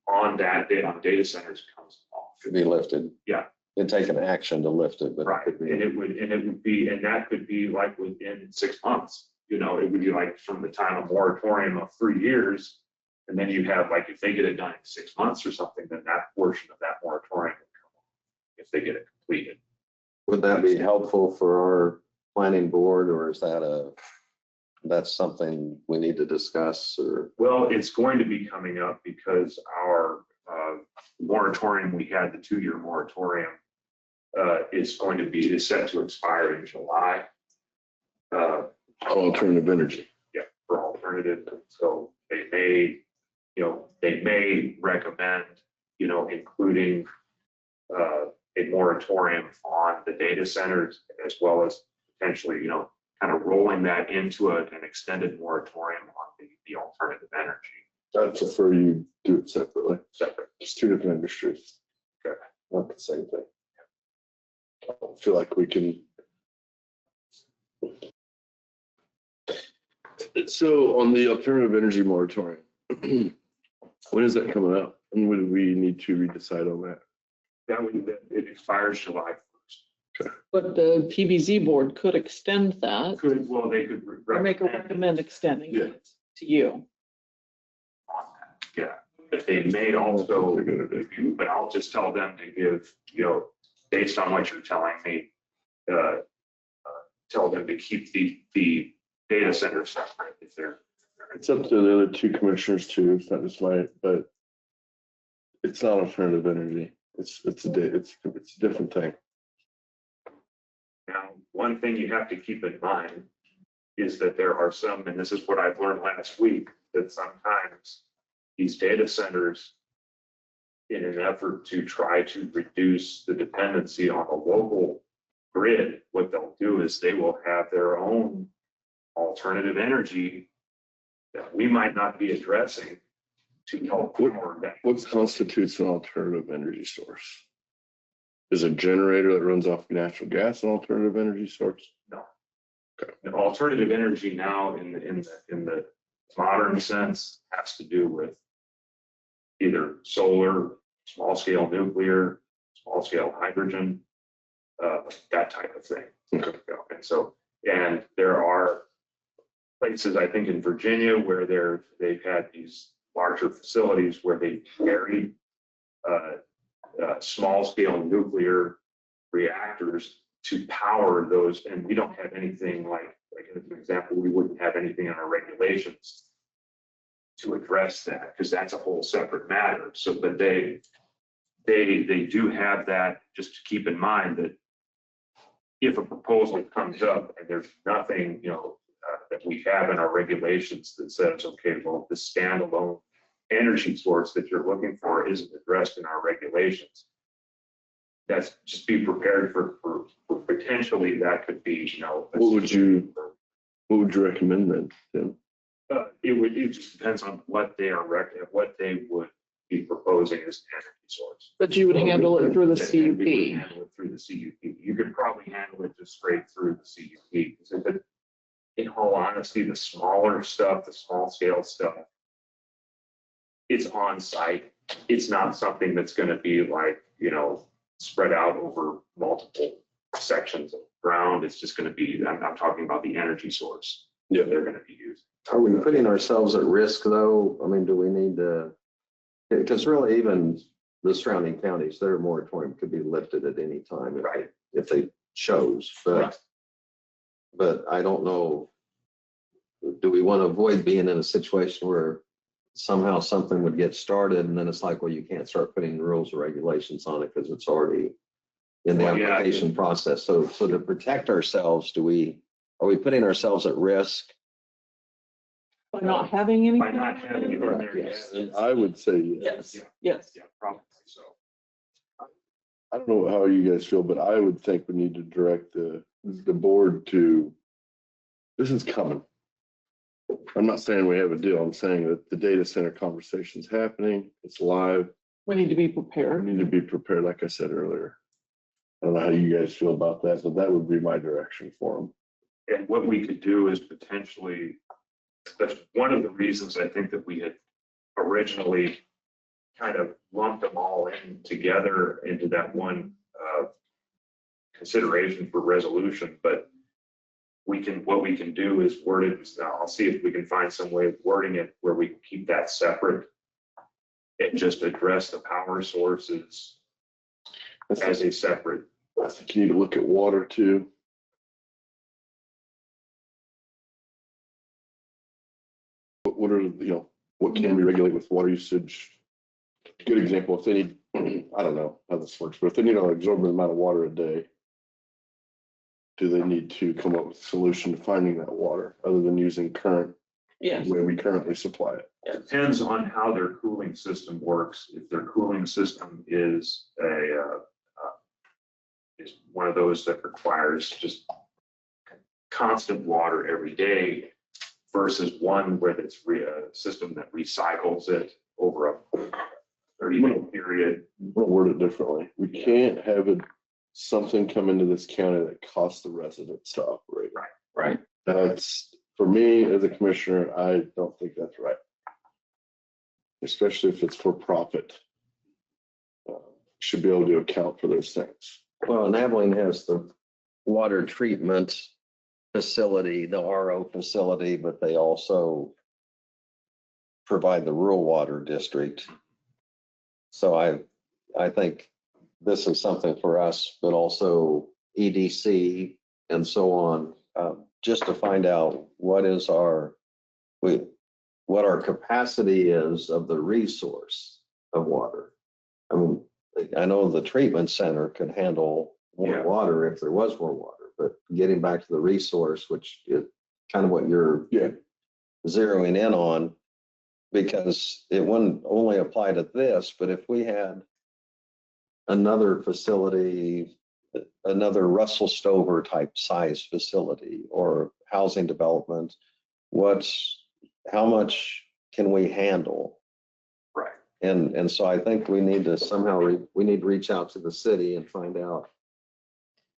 H: on data centers comes off.
A: Could be lifted.
H: Yeah.
A: And take an action to lift it, but
H: Right,
A: it could be.
H: and that could be like within 6 months, it would be like from the time of moratorium of 3 years. And then you have, like, if they get it done in 6 months or something, then that portion of that moratorium would come off if they get it completed.
A: Would that be helpful for our planning board, or is that's something we need to discuss, or?
H: Well, it's going to be coming up because our moratorium, we had the 2-year moratorium is set to expire in July.
B: Alternative energy.
H: Yeah, for alternative. So they may recommend, including a moratorium on the data centers, as well as potentially, kind of rolling that into an extended moratorium on the alternative energy.
B: I prefer you do it separately.
H: Separate.
B: It's 2 different industries.
H: Okay.
B: Not the same thing. I don't feel like we can. So on the alternative energy moratorium, when is that coming up? And would we need to redecide on that?
H: It expires July 1st.
C: But the PBZ board could extend that
H: They could.
C: or make a recommend extending
B: Yeah.
C: it to you.
H: Yeah, but they may also,
B: They're gonna do.
H: but I'll just tell them to give, based on what you're telling me, tell them to keep the data center separate if they're.
B: It's up to the other two commissioners too. It's not just but it's not alternative energy. It's a different thing.
H: Now, one thing you have to keep in mind is that there are some, and this is what I've learned last week, that sometimes these data centers, in an effort to try to reduce the dependency on the local grid, what they'll do is they will have their own alternative energy that we might not be addressing to help power that.
B: What constitutes an alternative energy source? Is a generator that runs off natural gas an alternative energy source?
H: The alternative energy now in the modern sense has to do with either solar, small scale nuclear, small scale hydrogen, that type of thing.
B: Okay.
H: And there are places, I think in Virginia, where they've had these larger facilities where they carry small scale nuclear reactors to power those. And we don't have anything like as an example, we wouldn't have anything in our regulations to address that because that's a whole separate matter. So, but they do have that, just to keep in mind that if a proposal comes up and there's nothing, that we have in our regulations that says, okay, well, the standalone energy source that you're looking for isn't addressed in our regulations. That's just be prepared for potentially that could be,
B: What would you recommend then, Tim?
H: It just depends on what they would be proposing as an energy source.
C: But you would handle it through the
H: And we would
C: CUP.
H: handle it through the CUP. You could probably handle it just straight through the CUP. Because in all honesty, the smaller stuff, the small scale stuff, it's on site. It's not something that's going to be like, spread out over multiple sections of ground. It's just going to be, I'm talking about the energy source.
B: Yeah.
H: They're going to be using.
A: Are we putting ourselves at risk though? I mean, do we need to? Because really even the surrounding counties, their moratorium could be lifted at any time if they chose. But I don't know, do we want to avoid being in a situation where somehow something would get started and then it's like, well, you can't start putting rules or regulations on it because it's already in the application process. So to protect ourselves, are we putting ourselves at risk?
C: By not having anything?
H: By not having it in there,
C: Yes.
H: yes.
B: I would say yes.
C: Yes.
H: Yeah, probably so.
B: I don't know how you guys feel, but I would think we need to direct the board to, this is coming. I'm not saying we have a deal. I'm saying that the data center conversation is happening. It's live.
C: We need to be
B: We
C: prepared.
B: need to be prepared, like I said earlier. I don't know how you guys feel about that, but that would be my direction for them.
H: And what we could do is potentially, that's one of the reasons I think that we had originally kind of lumped them all in together into that one consideration for resolution. But what we can do is word it. I'll see if we can find some way of wording it where we can keep that separate and just address the power sources as a separate.
B: I think you need to look at water too. What are, what can we regulate with water usage? Good example, if they need, I don't know how this works, but if they need an exorbitant amount of water a day, do they need to come up with a solution to finding that water other than using the
C: Yes.
B: way we currently supply it?
H: Depends on how their cooling system works. If their cooling system is is one of those that requires just constant water every day versus one where it's a system that recycles it over a 30-day period.
B: We'll word it differently. We can't have something come into this county that costs the residents to operate.
C: Right.
B: That's, for me as a commissioner, I don't think that's right. Especially if it's for profit. Should be able to account for those things.
A: Well, and Abilene has the water treatment facility, the RO facility, but they also provide the rural water district. So I think this is something for us, but also EDC and so on, just to find out what our capacity is of the resource of water. I mean, I know the treatment center can handle more
H: Yeah.
A: water if there was more water, but getting back to the resource, which is kind of what you're zeroing in on, because it wouldn't only apply to this, but if we had another facility, another Russell Stover type size facility or housing development, how much can we handle?
H: Right.
A: And so I think we need to somehow, we need to reach out to the city and find out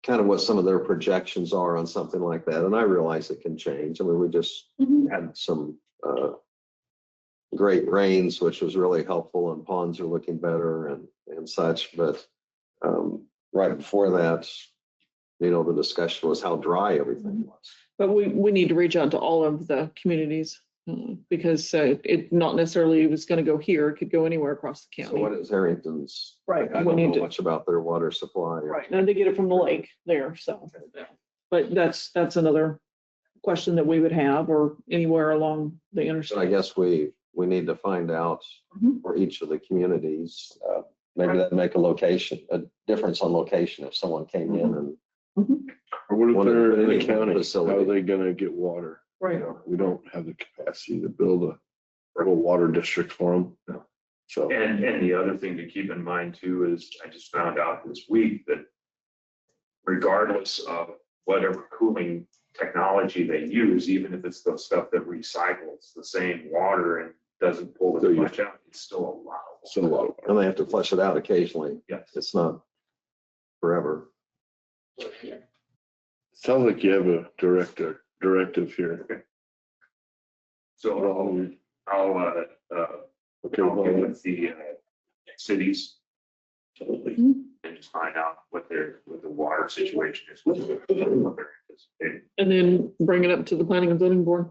A: kind of what some of their projections are on something like that. And I realize it can change. I mean, we just had some great rains, which was really helpful, and ponds are looking better and such. But right before that, the discussion was how dry everything was.
C: But we need to reach out to all of the communities because it not necessarily was going to go here. It could go anywhere across the
A: So
C: county.
A: what is Harrington's?
C: Right.
A: I
C: We
A: don't
C: need
A: know
C: to,
A: much about their water supply.
C: right. And they get it from the lake there. So, but that's another question that we would have, or anywhere along the
A: So I
C: interstate.
A: guess we need to find out
C: Mhm.
A: for each of the communities, maybe that'd make a difference on location if someone came in and.
B: Or what if
A: One of
B: they're
A: the
B: in a
A: any
B: county, how
A: facility.
B: are they gonna get water?
C: Right.
B: We don't have the capacity to build a little water district for them. So,
H: And the other thing to keep in mind too is I just found out this week that regardless of whatever cooling technology they use, even if it's the stuff that recycles the same water and doesn't pull as much out, it's still allowable.
B: so a lot of.
A: And they have to flush it out occasionally.
H: Yes.
A: It's not forever.
B: Sounds like you have a directive here.
H: So I'll
B: Okay,
H: I'll get
B: well,
H: with the cities
C: Mhm.
H: and just find out what the water situation is. What they're anticipating.
C: And then bring it up to the planning and zoning board.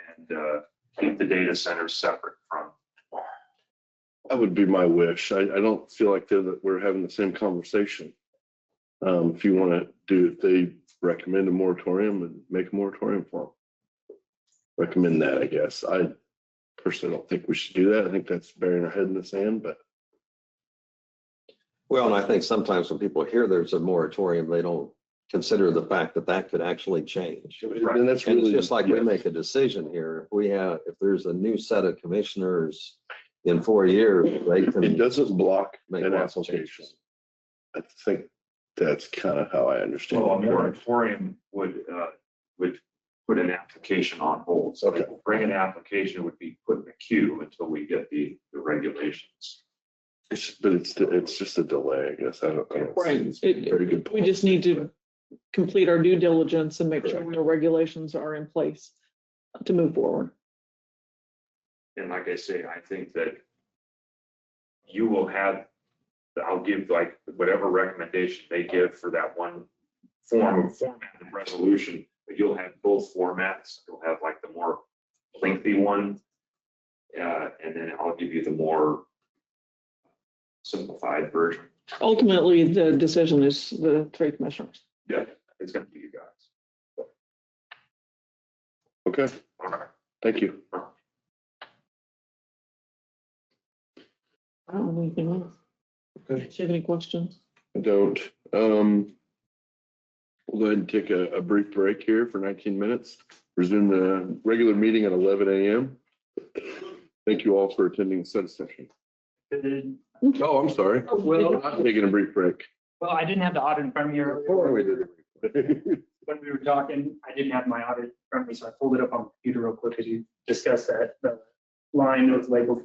H: And keep the data centers separate from.
B: that would be my wish. I don't feel like that we're having the same conversation. If you want to if they recommend a moratorium and make a moratorium for them. Recommend that, I guess. I personally don't think we should do that. I think that's burying our head in the sand, but
A: Well, and I think sometimes when people hear there's a moratorium, they don't consider the fact that that could actually change.
B: and that's
A: And it's
B: really.
A: just like we
B: yes.
A: make a decision here. If there's a new set of commissioners in 4 years, they
B: It
A: can
B: doesn't block
A: make
B: an
A: lots of
B: application.
A: changes.
B: I think that's kind of how I understand
H: Well, a
B: it.
H: moratorium would put an application on hold. So
B: Okay.
H: bring an application, it would be put in the queue until we get the regulations.
B: But it's just a delay, I guess. I don't.
C: Right.
B: It's a very good.
C: We just need to complete our due diligence and make sure the regulations are in place to move forward.
H: And like I say, I think that you will have, I'll give like whatever recommendation they give for that one format of resolution, but you'll have both formats. You'll have like the more lengthy one. And then I'll give you the more simplified version.
C: Ultimately, the decision is the three commissioners.
H: Yeah, it's gonna be you guys.
B: Okay,
H: All right.
B: thank you.
C: I don't have anything else.
B: Okay.
C: Do you have any questions?
B: I don't. We'll go ahead and take a brief break here for 19 minutes. Resume the regular meeting at 11 a.m. Thank you all for attending the study session. Oh, I'm sorry.
G: Well,
B: I'm taking a brief break.
G: I didn't have the audit in front of me earlier. When we were talking, I didn't have my audit in front of me, so I pulled it up on the computer real quick as you discussed that the line was labeled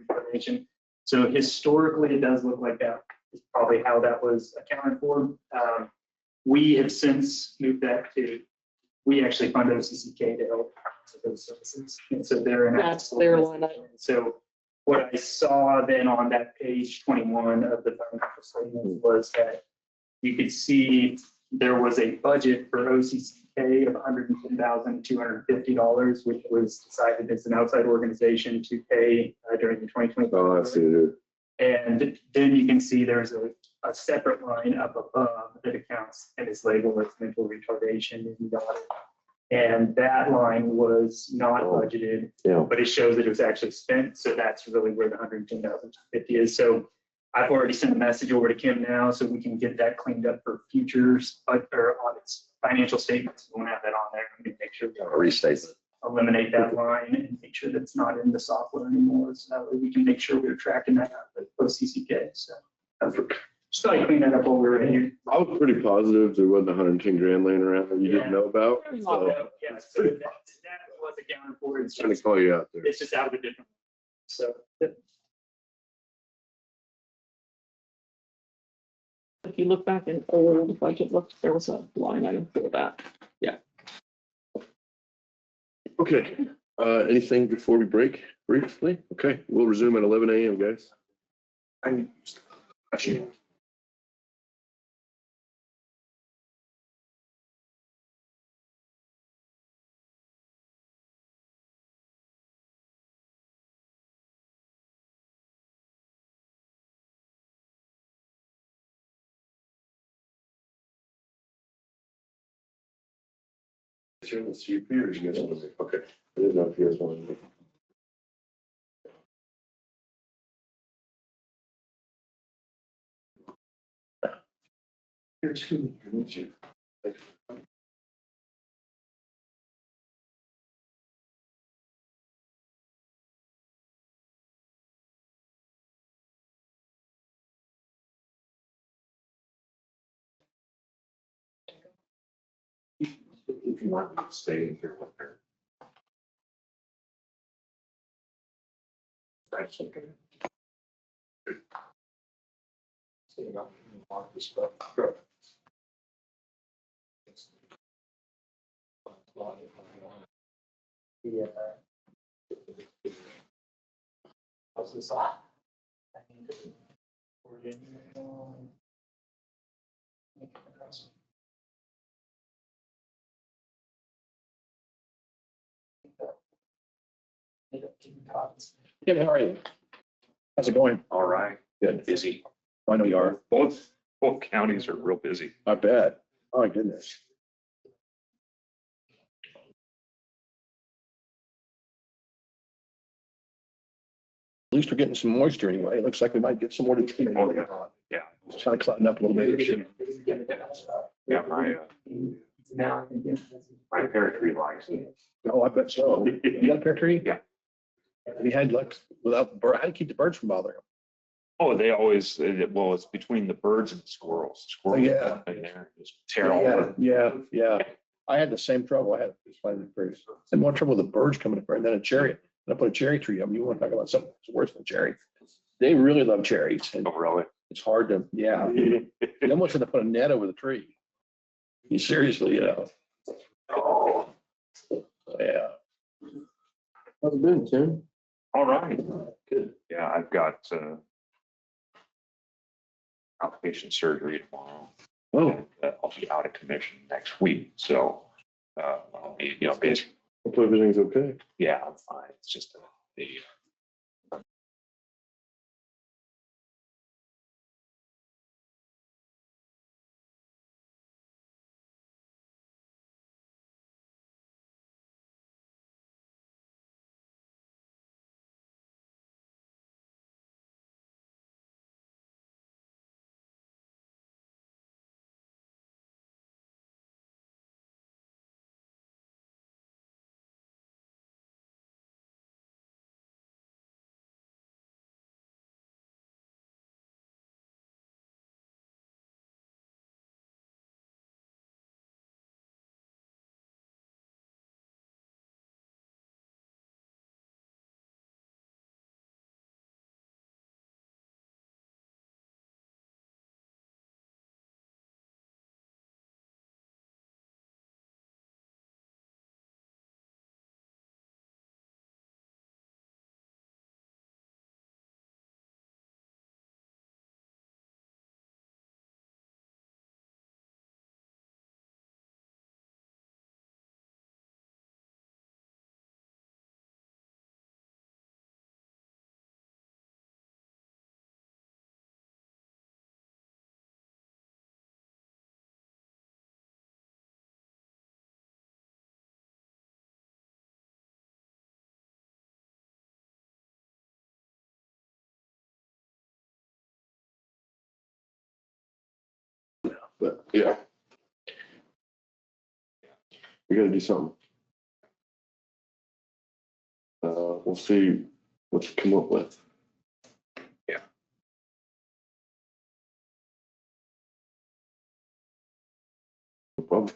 G: information. So historically, it does look like that is probably how that was accounted for. We have since moved that to, we actually fund OCCK to help with those services. And so they're in.
C: That's their line item.
G: So what I saw then on that page 21 of the financial statement was that you could see there was a budget for OCCK of $110,250, which was decided as an outside organization to pay during the 2020.
B: Oh, I see, dude.
G: And then you can see there's a separate line up above that accounts and is labeled as mental retardation in the audit. And that line was not budgeted,
A: Yeah.
G: but it shows that it was actually spent. So that's really where the 110,250 is. So I've already sent a message over to Kim now, so we can get that cleaned up for futures or audits, financial statements. We won't have that on there. We can make sure we
A: Restatement.
G: eliminate that line and make sure that it's not in the software anymore. So that way we can make sure we're tracking that up at OCCK. So just thought I'd clean that up while we were in here.
B: I was pretty positive there wasn't 110 grand laying around that you didn't know about. So
G: Yeah, so that was accounted for. It's
B: trying to
G: just,
B: call you out there.
G: it's just out of a different. So.
C: If you look back in old budget books, there was a line item for that.
B: Okay, anything before we break briefly? Okay, we'll resume at 11 a.m., guys. Let's see your peers, you guys want to, okay. I didn't know if you guys wanted to. Here's who, here's you. If you want to stay here with her. That's okay. So you got mark this stuff.
G: Yeah. How's this off?
E: Yeah, how are you? How's it going?
H: All right,
E: Good.
H: busy.
E: I know you are.
H: Both counties are real busy.
E: I bet. Oh, my goodness. At least we're getting some moisture anyway. It looks like we might get some more to.
H: Oh, yeah. Yeah.
E: It's kind of clouding up a little bit.
H: Yeah, my pear tree likes it.
E: Oh, I bet so. You got a pear tree?
H: Yeah.
E: We had luck without the bird. How do you keep the birds from bothering them?
H: Oh, they always, well, it's between the birds and the squirrels. Squirrels
E: Yeah.
H: in there, just tear all over.
E: Yeah. I had the same trouble. I had finding birds. And more trouble with the birds coming up, and then a cherry. And I put a cherry tree up. You want to talk about something that's worse than cherry? They really love cherries, and
H: Oh, really?
E: it's hard to. Yeah, you almost have to put a net over the tree. You seriously,
H: Oh,
E: yeah.
A: How's it been, Tim?
H: all right.
A: Good.
H: Yeah, I've got outpatient surgery tomorrow.
E: Oh,
H: And, I'll be out of commission next week, so I'll be, basically,
B: Hopefully everything's okay.
H: yeah, I'm fine. It's just the
B: but yeah. We gotta do something. We'll see what you come up with.
F: Yeah.
B: No problem.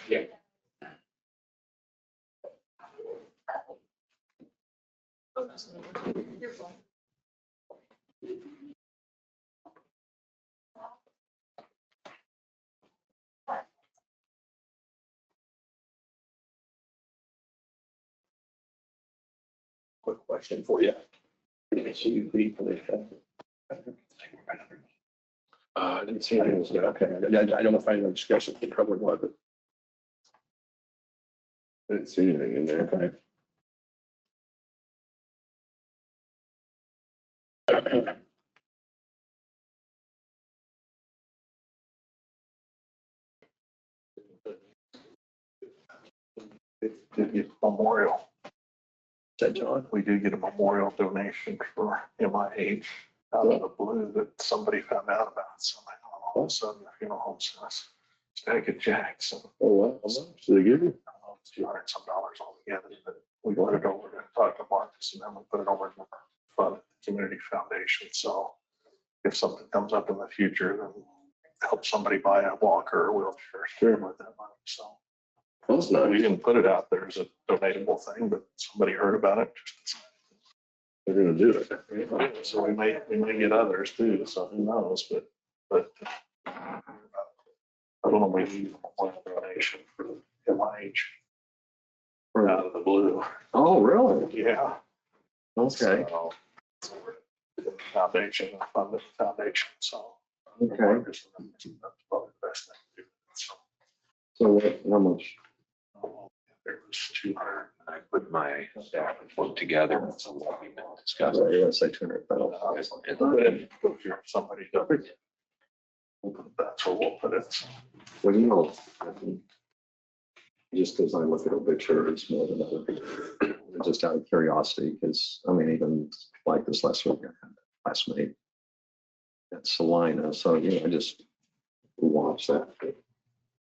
D: Yeah.
E: Quick question for you. CUP for the.
B: I didn't see anything.
E: Okay, I don't know if I know discussion, the trouble was, but.
B: I didn't see anything in there.
E: Okay.
F: Did get memorial.
E: Said John.
F: We did get a memorial donation for MIH out of the blue that somebody found out about. So all of a sudden, the funeral home says, Stack of Jackson.
B: Oh, wow. How much did they give you?
F: It's $200 some altogether, but we put it over to talk to Marcus and then we put it over to fund the community foundation. So if something comes up in the future, then help somebody buy a walker or wheelchair, share with that money. So
B: That's
F: we
B: nice.
F: didn't put it out there as a donatable thing, but somebody heard about it.
B: They're gonna do it.
F: So we may get others too, so who knows, but I don't know, we need one donation for MIH out of the blue.
A: Oh, really?
F: Yeah.
A: Okay,
F: So, the foundation, fund the foundation, so.
A: okay.
F: That's probably the best thing to do. So,
A: So how much?
F: there was 200.
I: I put my staff report together, so what we've been discussing.
A: Yeah, say 200,000.
F: If you're somebody, that's where we'll put it.
A: Well, you know, just because I look at obituaries more than other people, just out of curiosity, because I mean, even like this last week, I had a classmate at Salina, so I just watched that.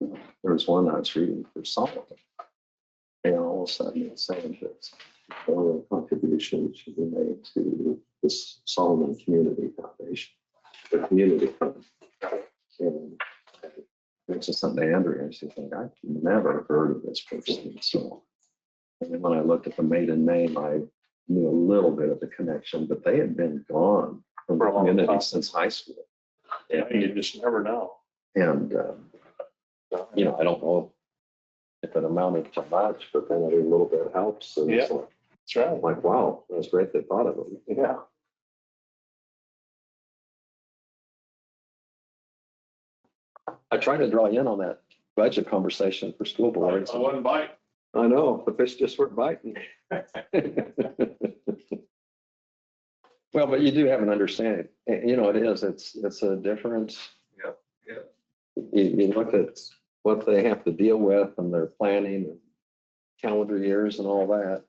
A: There was one I was reading for Solomon, and all of a sudden it's saying that all the contributions should be made to this Solomon Community Foundation, the community fund. And it's just something to Andrea, and she's like, I've never heard of this person. So, and then when I looked at the maiden name, I knew a little bit of the connection, but they had been gone from the
F: For a long
A: community
F: time.
A: since high school.
F: Yeah, you just never know.
A: And, I don't know if it amounted to much, but then every little bit helps. And it's
F: Yeah.
A: like,
F: That's right.
A: I'm like, wow, that's great they thought of it.
F: Yeah.
A: I tried to draw you in on that budget conversation for school boards.
F: I wouldn't bite.
A: I know, the fish just weren't biting. Well, but you do have an understanding. It is, it's a different.
F: Yeah.
A: You look at what they have to deal with and their planning and calendar years and all that.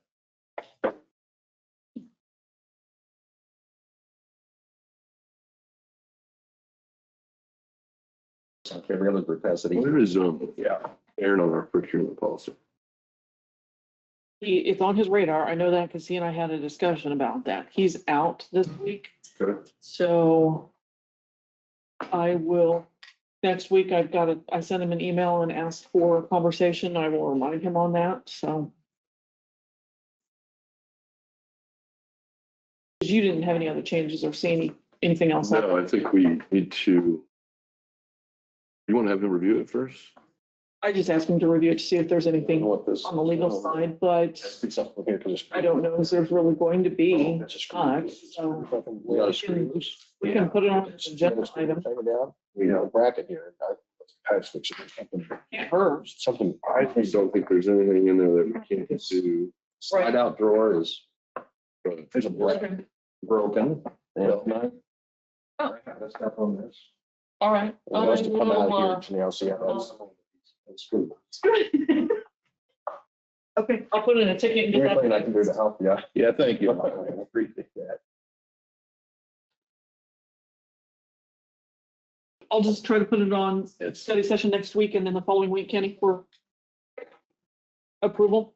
A: Like every other group has it.
B: Where is,
A: Yeah.
B: Aaron on our procurement policy?
C: it's on his radar. I know that because he and I had a discussion about that. He's out this week.
B: Okay.
C: So I will, next week, I sent him an email and asked for a conversation. I will remind him on that, so. 'Cause you didn't have any other changes or see anything else?
B: No, I think we need to. You want to have him review it first?
C: I just asked him to review it to see if there's anything
E: What this.
C: on the legal side, but
E: It's something here to this.
C: I don't know if there's really going to be
E: That's a screw
C: much,
E: loose.
C: so
E: We got a screw loose.
C: we can put it on as an agenda item.
E: Take it down. We have a bracket here. Patch fix it or something.
C: Can't hurt.
E: Something.
B: I just don't think there's anything in there that we can't do.
A: Slide out drawer is
E: There's a bracket.
C: Okay.
A: broken.
E: Well,
C: Oh.
E: That's not on this.
C: All right.
E: It has to come out
C: I
E: here. Now, see how that's screwed.
C: will, Okay, I'll put in a ticket and get
E: Anything I can do to
C: that.
E: help you. Yeah, thank you. I appreciate that.
C: I'll just try to put it on
E: It's.
C: study session next week and then the following week, Kenny, for approval.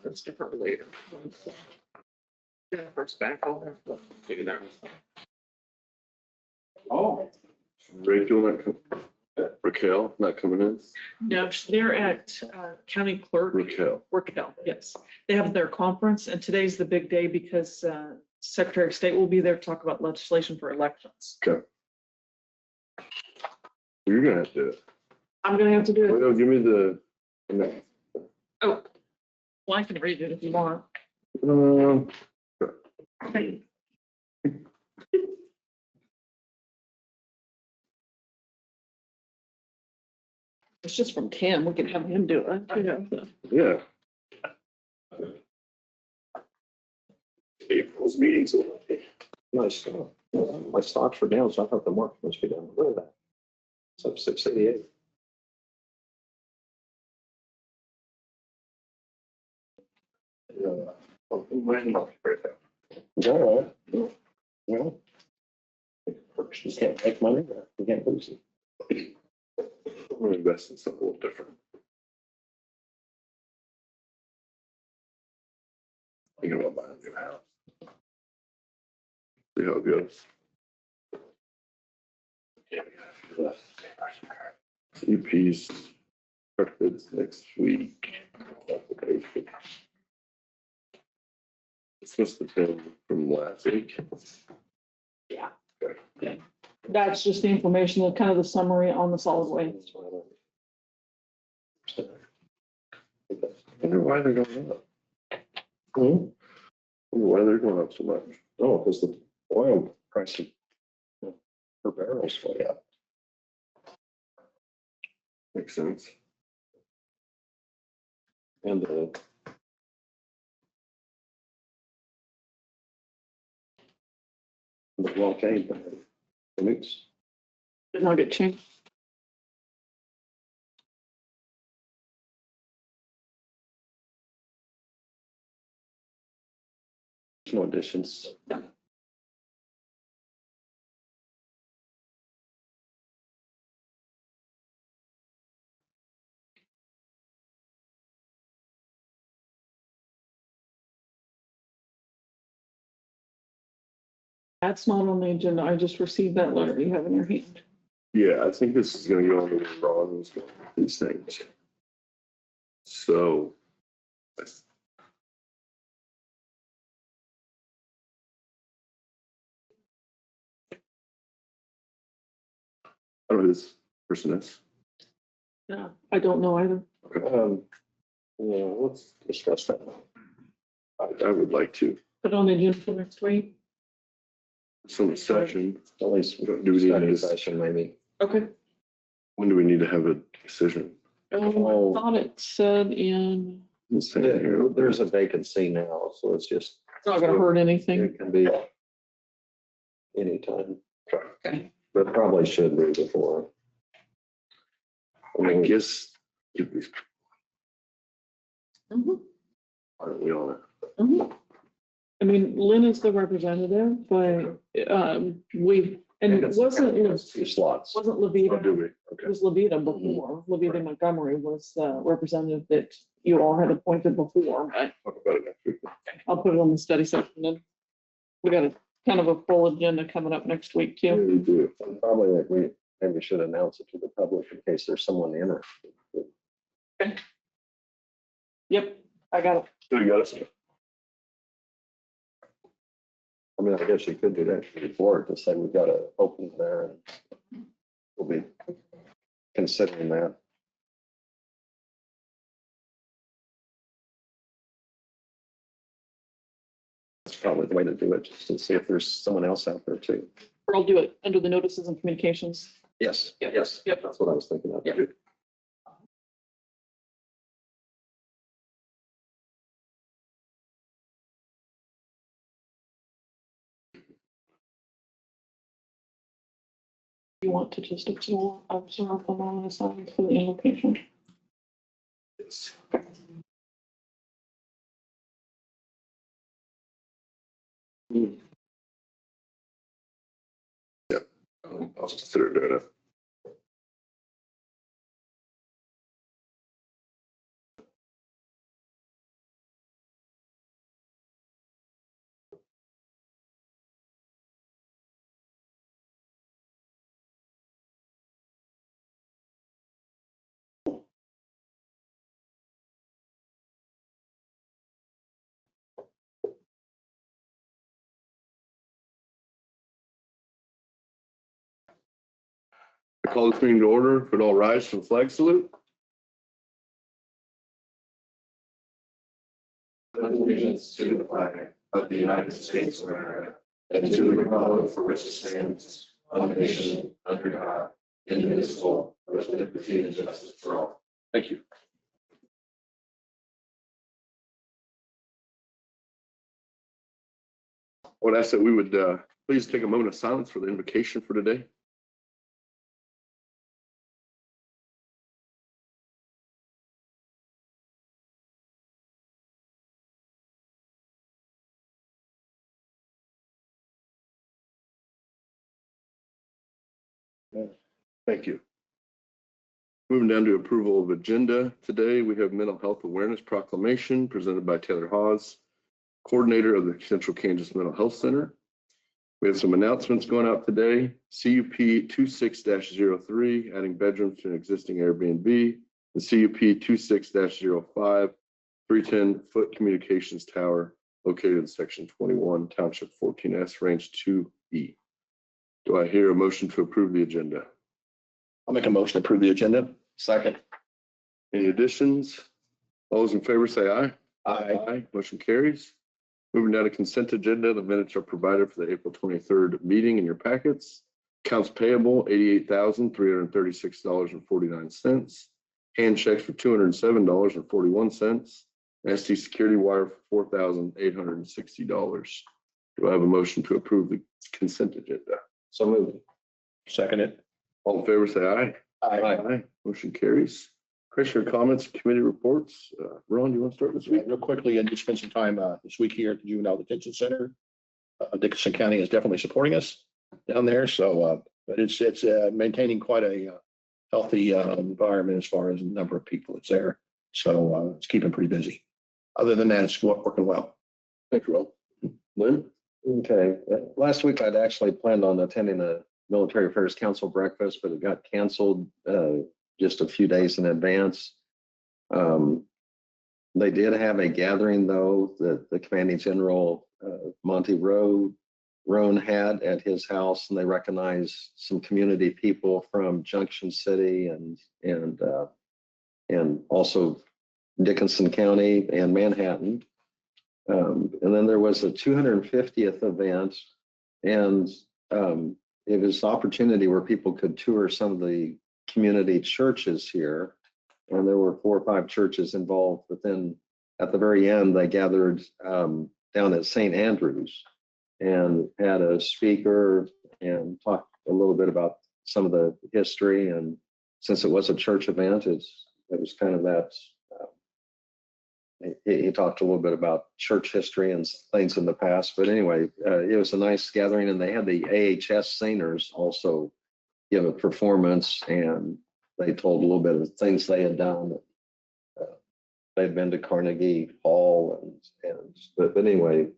C: It's different later. Jennifer's back over there.
D: Oh,
B: Rachel, Raquel, not coming in?
C: No, they're at county clerk.
B: Raquel.
C: Raquel, yes. They have their conference and today's the big day because Secretary of State will be there to talk about legislation for elections.
B: Okay. You're gonna have to do it.
C: I'm gonna have to do it.
B: Well, give me the.
C: Oh, well, I can read it if you want.
B: Um,
C: It's just from Tim. We can have him do it.
B: yeah.
A: April's meetings. Nice stuff. My stocks were down, so I thought the market must be down. Look at that. It's up 688.
E: Is that all right? Well. You can't make money, you can't lose it.
B: I'm gonna invest in something a little different. Thinking about buying a new house. See how it goes. CP's bids next week. It's supposed to be from last week.
C: That's just the information, the kind of the summary on the solid waste.
B: I wonder why they're going up.
A: Hmm?
B: I wonder why they're going up so much.
A: Oh, because the
E: Oil price per barrel is way up.
B: Makes sense.
A: and the well came. Weeks.
C: Did not get changed.
A: No additions.
C: That's not on the agenda. I just received that letter you have in your hand.
B: Yeah, I think this is gonna go on the wrong, these things. So. I don't know who this person is.
C: Yeah, I don't know either.
A: Yeah, let's discuss that.
B: I would like to.
C: Put it on the agenda for next week.
B: Some section,
A: At least
B: do we need
A: study
B: to,
A: session maybe.
C: Okay.
B: when do we need to have a decision?
C: I thought it said in,
B: Let's say here.
A: There's a vacancy now, so it's just,
C: it's not gonna hurt anything.
A: it can be anytime.
C: Okay.
A: But probably should be before.
B: I guess,
C: Mhm,
B: aren't we on it?
C: mhm. I mean, Lynn is the representative, but, and wasn't
A: Two slots.
B: Oh, do
C: Levita,
B: we?
C: it
B: Okay.
C: was Levita before, Levita Montgomery was the representative that you all had appointed before, but
B: Talk about it next week.
C: I'll put it on the study session and we got a kind of a full agenda coming up next week
B: Yeah,
C: too.
B: we do.
A: And probably like we maybe should announce it to the public in case there's someone interested.
C: Yep, I got it.
B: So you got it.
A: I mean, I guess you could do that before to say we've got an open there and we'll be considering that. That's probably the way to do it, just to see if there's someone else out there too.
C: Or I'll do it under the notices and communications.
A: Yes,
C: Yep.
A: yes,
C: Yep.
A: that's what I was thinking of.
C: Yep. You want to just observe them on the sign for the invocation?
B: I'll consider doing it. I call this meeting to order. Could all rise for the flag salute?
I: Allegiance to the flag of the United States of America and to the republic for which it stands, one nation, under God, indivisible, with liberty and justice for all.
B: Thank you. I would ask that we would please take a moment of silence for the invocation for today. Thank you. Moving down to approval of agenda. Today, we have Mental Health Awareness Proclamation presented by Taylor Hawes, coordinator of the Central Kansas Mental Health Center. We have some announcements going out today. CUP 26-03, adding bedrooms to an existing Airbnb. The CUP 26-05, 310-foot communications tower located in section 21, township 14S, range 2E. Do I hear a motion to approve the agenda?
E: I'll make a motion to approve the agenda.
A: Second.
B: Any additions? All those in favor say aye.
E: Aye.
B: Motion carries. Moving down to consent agenda, the minutes are provided for the April 23rd meeting in your packets. Accounts payable, $88,336.49. Hand checks for $207.41. SD security wire for $4,860. Do I have a motion to approve the consent agenda?
A: So moved.
E: Second it.
B: All in favor, say aye.
E: Aye.
B: Motion carries. Commissioner comments, committee reports. Ron, you want to start this week?
E: Real quickly, I just spent some time this week here at the Juvenile Detention Center. Dickinson County is definitely supporting us down there. So, but it's maintaining quite a healthy environment as far as the number of people that's there. So it's keeping pretty busy. Other than that, it's working well.
B: Thank you, Ron. Lynn?
A: Okay, last week I'd actually planned on attending the Military Affairs Council breakfast, but it got canceled just a few days in advance. They did have a gathering though, that the commanding general, Monty Rowe, Roan had at his house, and they recognized some community people from Junction City and also Dickinson County and Manhattan. And then there was a 250th event, and it was an opportunity where people could tour some of the community churches here. And there were 4 or 5 churches involved. But then at the very end, they gathered down at St. Andrews and had a speaker and talked a little bit about some of the history. And since it was a church event, it was kind of that. He talked a little bit about church history and things in the past. But anyway, it was a nice gathering, and they had the AHS singers also give a performance, and they told a little bit of things they had done. They'd been to Carnegie Hall, but anyway,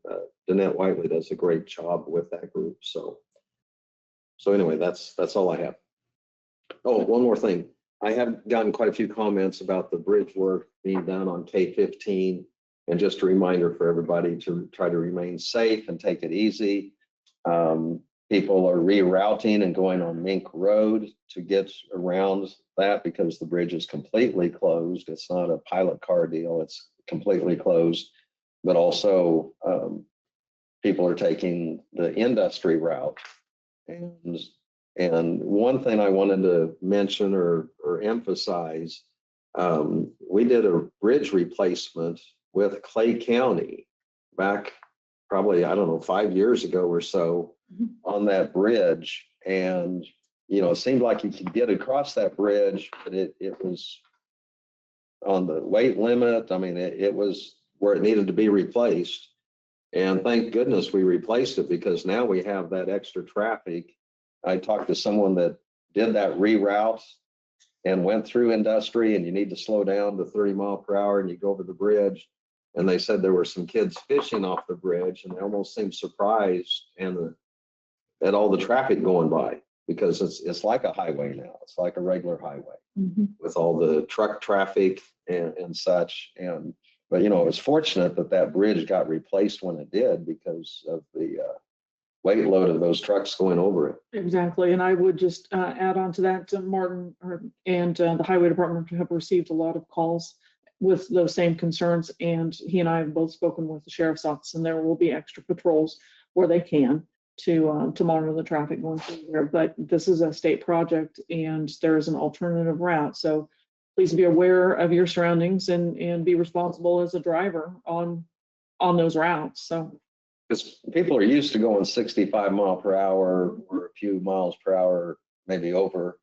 A: Danette Whiteley does a great job with that group. So anyway, that's all I have. Oh, one more thing. I have gotten quite a few comments about the bridge work being done on K-15, and just a reminder for everybody to try to remain safe and take it easy. People are rerouting and going on Mink Road to get around that because the bridge is completely closed. It's not a pilot car deal, it's completely closed. But also people are taking the industry route. And one thing I wanted to mention or emphasize, we did a bridge replacement with Clay County back probably, I don't know, 5 years ago or so on that bridge. And, you know, it seemed like you could get across that bridge, but it was on the weight limit. I mean, it was where it needed to be replaced. And thank goodness we replaced it, because now we have that extra traffic. I talked to someone that did that reroute and went through industry, and you need to slow down to 30 miles per hour and you go over the bridge. And they said there were some kids fishing off the bridge, and they almost seemed surprised at all the traffic going by, because it's like a highway now. It's like a regular highway with all the truck traffic and such. But you know, it was fortunate that bridge got replaced when it did, because of the weight load of those trucks going over it.
C: Exactly. And I would just add on to that, Martin and the highway department have received a lot of calls with those same concerns. And he and I have both spoken with the sheriff's office, and there will be extra patrols where they can to monitor the traffic going through there. But this is a state project, and there is an alternative route. So please be aware of your surroundings and be responsible as a driver on those routes. So.
A: Because people are used to going 65 miles per hour or a few miles per hour, maybe over.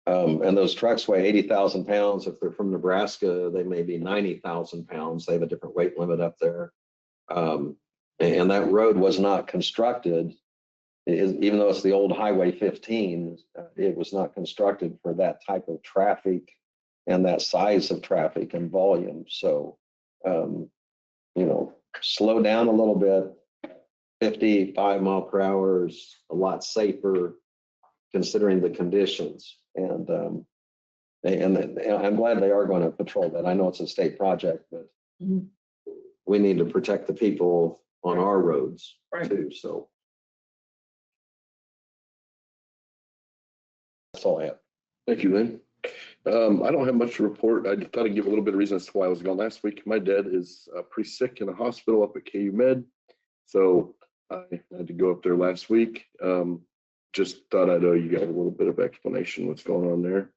A: And those trucks weigh 80,000 pounds. If they're from Nebraska, they may be 90,000 pounds. They have a different weight limit up there. And that road was not constructed, even though it's the old Highway 15, it was not constructed for that type of traffic and that size of traffic and volume. So, you know, slow down a little bit. 55 miles per hour is a lot safer considering the conditions. And I'm glad they are going to patrol that. I know it's a state project, but we need to protect the people on our roads too. So that's all I have.
B: Thank you, Lynn. I don't have much to report. I thought I'd give a little bit of reason as to why I was gone last week. My dad is pretty sick in a hospital up at KU Med. So I had to go up there last week. Just thought I'd owe you guys a little bit of explanation what's going on there.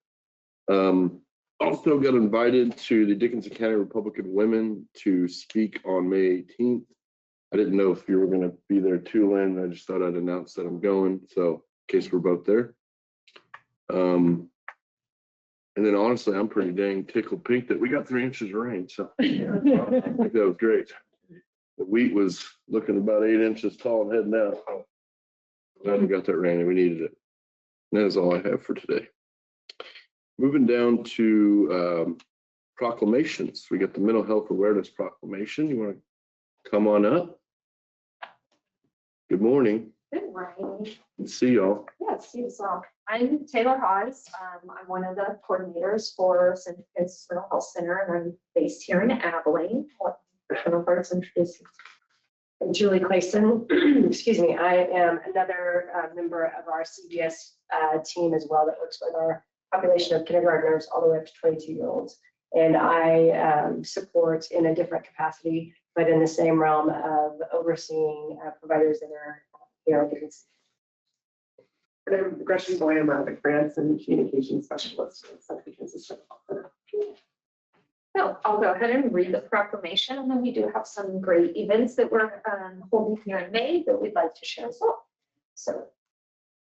B: Also got invited to the Dickinson County Republican Women to speak on May 18th. I didn't know if you were going to be there too, Lynn. I just thought I'd announce that I'm going. So in case we're both there. And then honestly, I'm pretty dang tickled pink that we got 3 inches of rain. So I think that was great. The wheat was looking about 8 inches tall and heading down. Glad we got that rain and we needed it. And that is all I have for today. Moving down to proclamations. We got the Mental Health Awareness Proclamation. You want to come on up? Good morning.
J: Good morning.
B: Good to see y'all.
J: Yes, you as well. I'm Taylor Hawes. I'm one of the coordinators for St. Francis Mental Health Center, and I'm based here in Abilene. What parts introducing?
K: I'm Julie Clayson. Excuse me. I am another member of our CBS team as well that works with our population of kindergartners all the way up to 22-year-olds. And I support in a different capacity, but in the same realm of overseeing providers that are here on Dickinson.
L: And I'm Gretchen Boy, I'm the grants and communication specialist at South Dickinson.
J: So I'll go ahead and read the proclamation, and then we do have some great events that we're holding here in May that we'd like to share as well. So,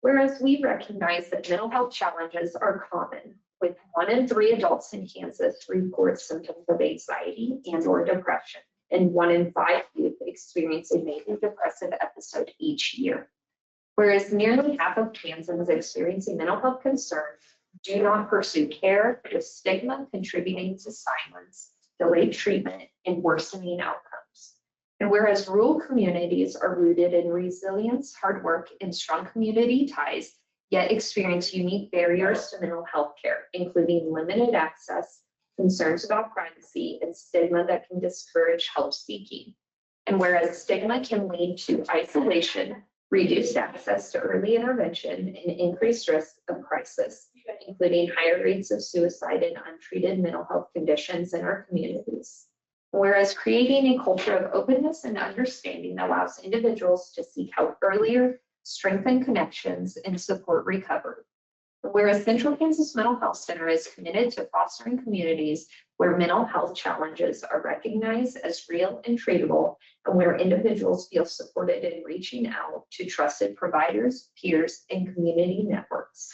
J: whereas we recognize that mental health challenges are common, with 1 in 3 adults in Kansas report symptoms of anxiety and/or depression, and 1 in 5 youth experience a major depressive episode each year. Whereas nearly half of Kansans experiencing mental health concerns do not pursue care, with stigma contributing to silence, delayed treatment, and worsening outcomes. And whereas rural communities are rooted in resilience, hard work, and strong community ties, yet experience unique barriers to mental health care, including limited access, concerns about privacy, and stigma that can discourage help seeking. And whereas stigma can lead to isolation, reduced access to early intervention, and increased risk of crisis, including higher rates of suicide and untreated mental health conditions in our communities. Whereas creating a culture of openness and understanding allows individuals to seek help earlier, strengthen connections, and support recovery. Whereas Central Kansas Mental Health Center is committed to fostering communities where mental health challenges are recognized as real and treatable, and where individuals feel supported in reaching out to trusted providers, peers, and community networks.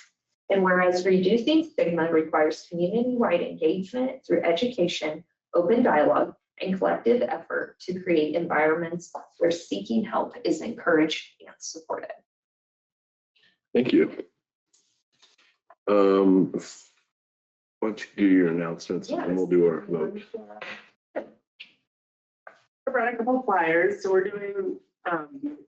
J: And whereas reducing stigma requires community-wide engagement through education, open dialogue, and collective effort to create environments where seeking help is encouraged and supported.
B: Thank you. Why don't you do your announcements and then we'll do our vote.
L: I brought a couple flyers, so we're doing some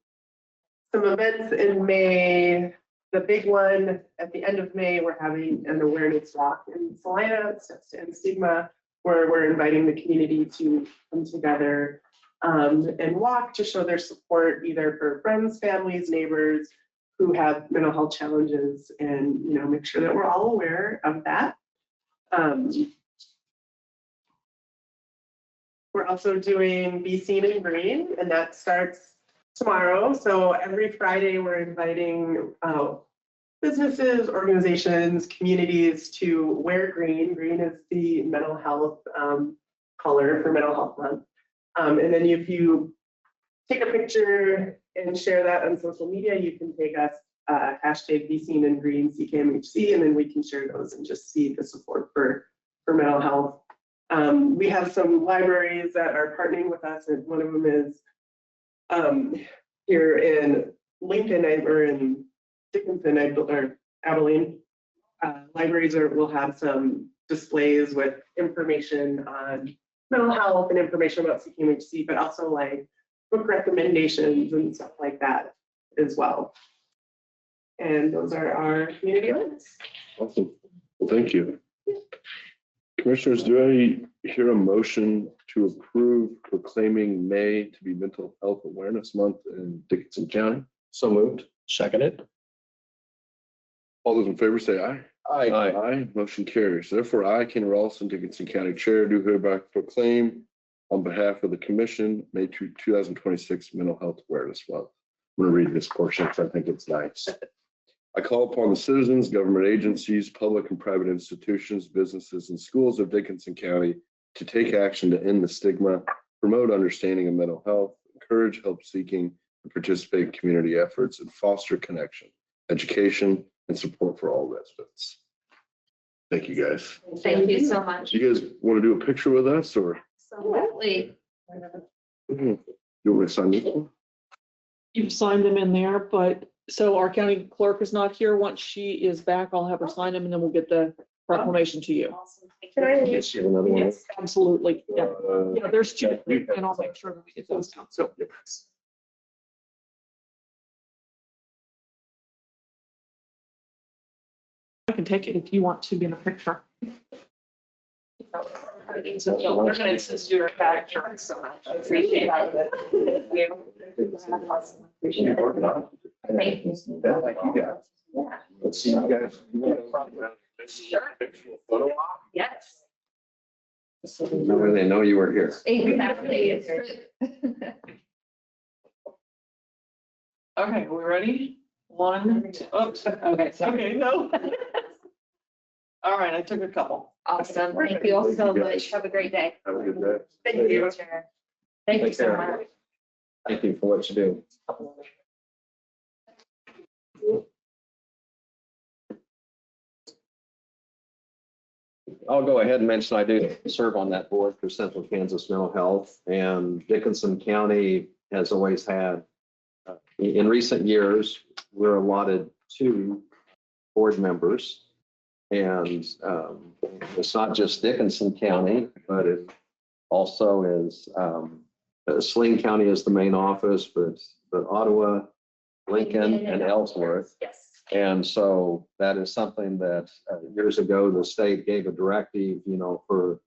L: events in May. The big one at the end of May, we're having an awareness walk in Salina, Steps to End Stigma, where we're inviting the community to come together and walk to show their support either for friends, families, neighbors who have mental health challenges, and make sure that we're all aware of that. We're also doing Be Seen in Green, and that starts tomorrow. So every Friday, we're inviting businesses, organizations, communities to wear green. Green is the mental health color for Mental Health Month. And then if you take a picture and share that on social media, you can take us hashtag Be Seen in Green CKMHC, and then we can share those and just see the support for mental health. We have some libraries that are partnering with us, and one of them is here in Lincoln or in Dickinson, or Abilene. Libraries will have some displays with information on mental health and information about CKMHC, but also like book recommendations and stuff like that as well. And those are our community events.
B: Awesome. Well, thank you. Commissioners, do I hear a motion to approve proclaiming May to be Mental Health Awareness Month in Dickinson County?
A: So moved.
E: Seconded.
B: All those in favor say aye.
E: Aye.
B: Aye. Motion carries. Therefore, I, Ken Ralston, Dickinson County Chair, do hereby proclaim on behalf of the Commission, May 2026 Mental Health Awareness Month. I'm going to read this portion because I think it's nice. I call upon the citizens, government agencies, public and private institutions, businesses, and schools of Dickinson County to take action to end the stigma, promote understanding of mental health, encourage help seeking, and participate in community efforts, and foster connection, education, and support for all residents. Thank you, guys.
J: Thank you so much.
B: You guys want to do a picture with us, or
J: Absolutely.
B: you want me to sign this one?
C: You've signed them in there, but so our county clerk is not here. Once she is back, I'll have her sign them and then we'll get the proclamation to you.
J: Awesome. Thank
L: Can I
J: you.
A: Yes, you have another one?
C: Yes, absolutely. Yeah, yeah, there's two,
B: Yeah.
C: and I'll make sure that we get those down. So. I can take it if you want to be in a picture. So we're gonna insist you're back so much. I appreciate it.
J: Appreciate it. Thank you.
B: Like you guys.
J: Yeah.
B: Let's see you guys.
J: Sure. Yes.
A: That way they know you were here.
J: Exactly.
C: Okay, we ready? One, two, oops, okay, no. All right, I took a couple.
J: Awesome. Thank you all so much. Have a great day.
B: Have a good day.
J: Thank you. Thank you so much.
A: Thank you for what you do. I'll go ahead and mention I do serve on that board for Central Kansas Mental Health, and Dickinson County has always had, in recent years, we're allotted 2 board members. And it's not just Dickinson County, but it also is, Saline County is the main office, but Ottawa, Lincoln, and Ellsworth.
J: Yes.
A: And so that is something that years ago, the state gave a directive, for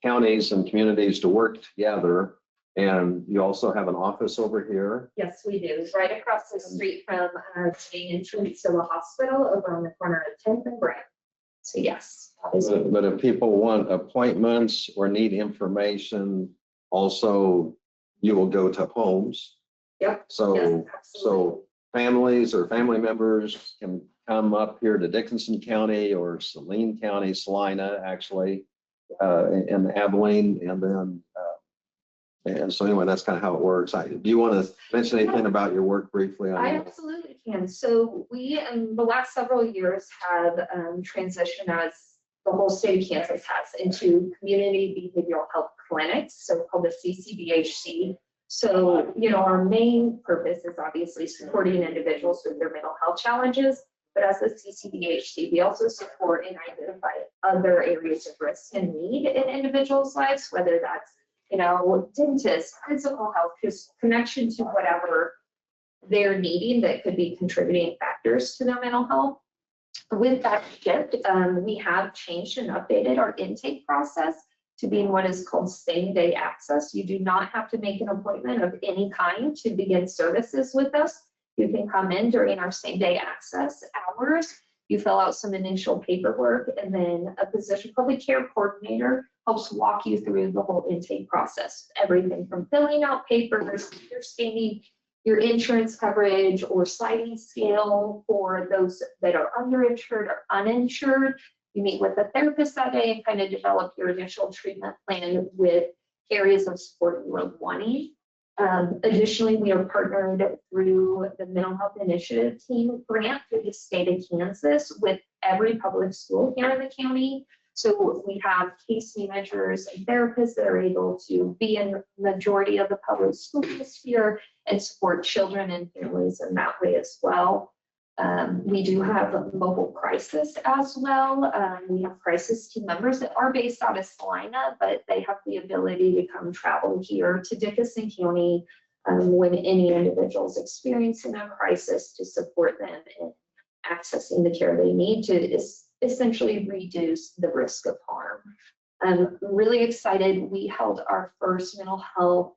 A: counties and communities to work together. And you also have an office over here.
J: Yes, we do. It's right across the street from the main entrance to the hospital over on the corner of 10th and Brand. So yes.
A: But if people want appointments or need information, also you will go to homes.
J: Yep.
A: So,
J: Yes, absolutely.
A: so families or family members can come up here to Dickinson County or Saline County, Salina, actually, and Abilene, and then, and so anyway, that's kind of how it works. Do you want to mention anything about your work briefly?
J: I absolutely can. So we, in the last several years, have transitioned, as the whole state of Kansas has, into community behavioral health clinics, so called the CCBHC. So, our main purpose is obviously supporting individuals with their mental health challenges, but as a CCBHC, we also support and identify other areas of risk and need in individuals' lives, whether that's dentists, physical health, just connection to whatever they're needing that could be contributing factors to their mental health. With that shift, we have changed and updated our intake process to being what is called same-day access. You do not have to make an appointment of any kind to begin services with us. You can come in during our same-day access hours. You fill out some initial paperwork, and then a position called the care coordinator helps walk you through the whole intake process. Everything from filling out papers, understanding your insurance coverage or sliding scale for those that are underinsured or uninsured. You meet with a therapist that day and kind of develop your initial treatment plan with areas of support you are wanting. Additionally, we are partnered through the Mental Health Initiative Team grant through the state of Kansas with every public school here in the county. So we have case managers and therapists that are able to be in the majority of the public school sphere and support children and families in that way as well. We do have mobile crisis as well. We have crisis team members that are based out of Salina, but they have the ability to come travel here to Dickinson County when any individual is experiencing a crisis, to support them in accessing the care they need to essentially reduce the risk of harm. I'm really excited. We held our first mental health,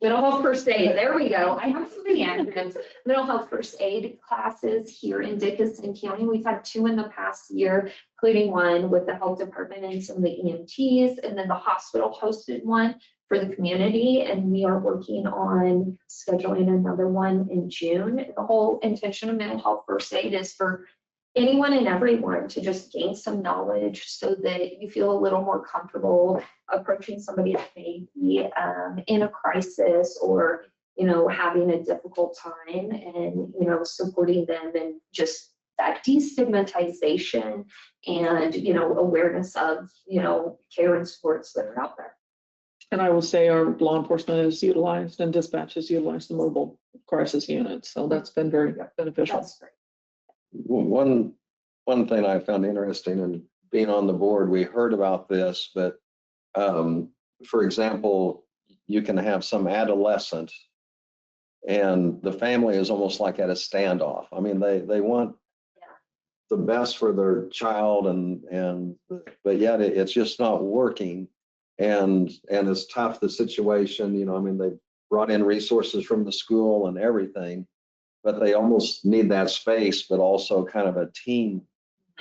J: mental health first aid. There we go. I have so many acronyms. Mental health first aid classes here in Dickinson County. We've had 2 in the past year, including one with the health department and some of the EMTs, and then the hospital hosted one for the community. And we are working on scheduling another one in June. The whole intention of mental health first aid is for anyone and everyone to just gain some knowledge so that you feel a little more comfortable approaching somebody that may be in a crisis or, having a difficult time, and, supporting them and just that destigmatization and, awareness of, care and supports that are out there.
C: And I will say our law enforcement is utilized and dispatch has utilized the mobile crisis unit. So that's been very beneficial.
J: That's great.
A: One thing I found interesting in being on the board, we heard about this, but for example, you can have some adolescent and the family is almost like at a standoff. I mean, they want the best for their child but yet it's just not working. And it's tough, the situation, I mean, they brought in resources from the school and everything, but they almost need that space, but also kind of a team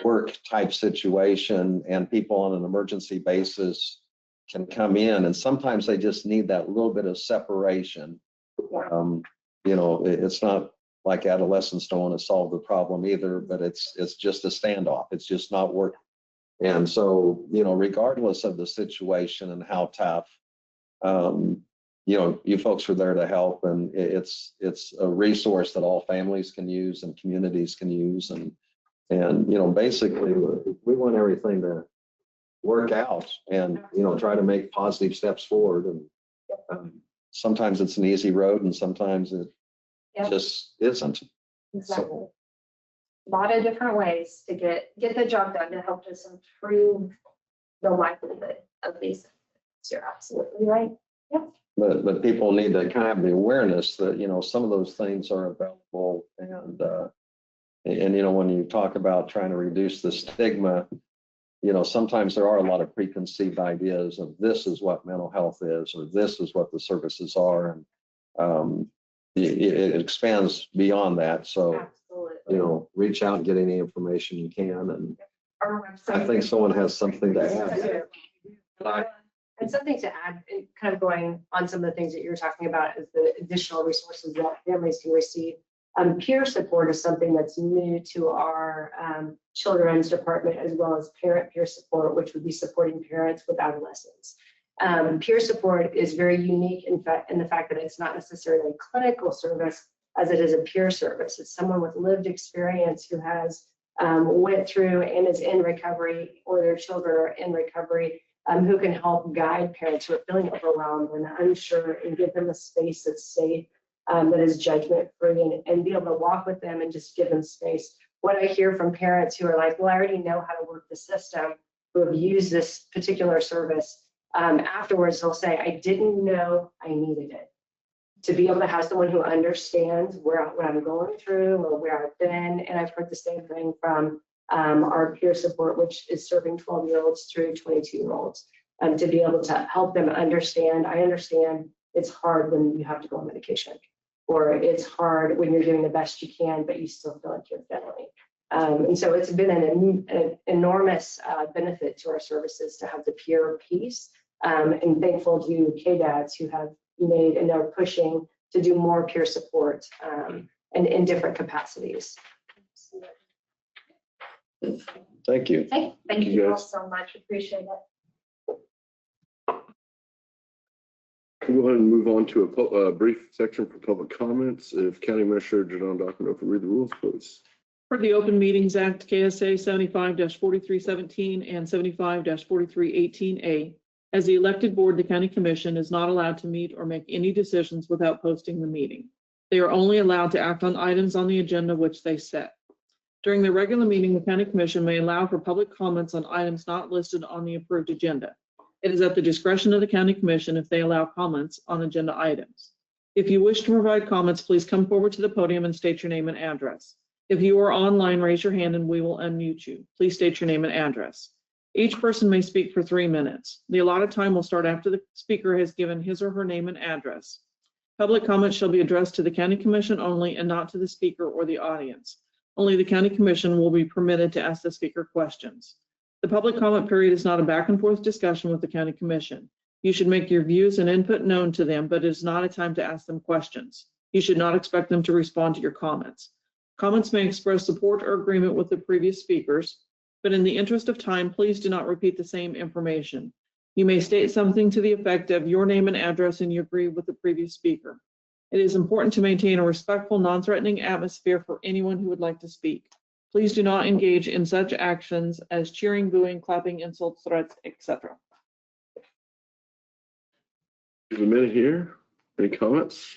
A: work type situation, and people on an emergency basis can come in, and sometimes they just need that little bit of separation. It's not like adolescents don't want to solve the problem either, but it's just a standoff. It's just not working. And so, regardless of the situation and how tough, you folks are there to help, and it's a resource that all families can use and communities can use. And basically we want everything to work out and, try to make positive steps forward. And sometimes it's an easy road and sometimes it just isn't.
J: Exactly. A lot of different ways to get the job done to help us improve the livelihood of these. You're absolutely right. Yeah.
A: But people need to kind of have the awareness that, some of those things are available. And when you talk about trying to reduce the stigma, sometimes there are a lot of preconceived ideas of this is what mental health is, or this is what the services are. And it expands beyond that. So,
J: Absolutely.
A: reach out and get any information you can. And
J: Our website.
A: I think someone has something to add.
K: And something to add, kind of going on some of the things that you're talking about is the additional resources that families can receive. Peer support is something that's new to our children's department, as well as parent peer support, which would be supporting parents with adolescents. Peer support is very unique in the fact that it's not necessarily a clinical service as it is a peer service. It's someone with lived experience who has went through and is in recovery, or their children are in recovery, who can help guide parents who are feeling overwhelmed and unsure, and give them a space that's safe, that is judgment free, and be able to walk with them and just give them space. What I hear from parents who are like, well, I already know how to work the system, who have used this particular service, afterwards they'll say, I didn't know I needed it. To be able to have someone who understands what I'm going through or where I've been. And I've heard the same thing from our peer support, which is serving 12-year-olds through 22-year-olds, to be able to help them understand. I understand it's hard when you have to go on medication, or it's hard when you're doing the best you can, but you still feel like you're failing. And so it's been an enormous benefit to our services to have the peer piece, and thankful to KDADs who have made and are pushing to do more peer support and in different capacities.
A: Thank you.
J: Hey, thank you all so much. Appreciate it.
B: We'll go ahead and move on to a brief section for public comments. If County Administrator Janelle Dockendorf will read the rules, please.
C: For the Open Meetings Act, KSA 75-4317 and 75-4318A, as the elected board, the county commission is not allowed to meet or make any decisions without posting the meeting. They are only allowed to act on items on the agenda which they set. During the regular meeting, the county commission may allow for public comments on items not listed on the approved agenda. It is at the discretion of the county commission if they allow comments on agenda items. If you wish to provide comments, please come forward to the podium and state your name and address. If you are online, raise your hand and we will unmute you. Please state your name and address. Each person may speak for 3 minutes. The allotted time will start after the speaker has given his or her name and address. Public comments shall be addressed to the county commission only and not to the speaker or the audience. Only the county commission will be permitted to ask the speaker questions. The public comment period is not a back and forth discussion with the county commission. You should make your views and input known to them, but it is not a time to ask them questions. You should not expect them to respond to your comments. Comments may express support or agreement with the previous speakers, but in the interest of time, please do not repeat the same information. You may state something to the effect of your name and address and you agree with the previous speaker. It is important to maintain a respectful, non-threatening atmosphere for anyone who would like to speak. Please do not engage in such actions as cheering, booing, clapping, insults, threats, etc.
B: Give a minute here. Any comments?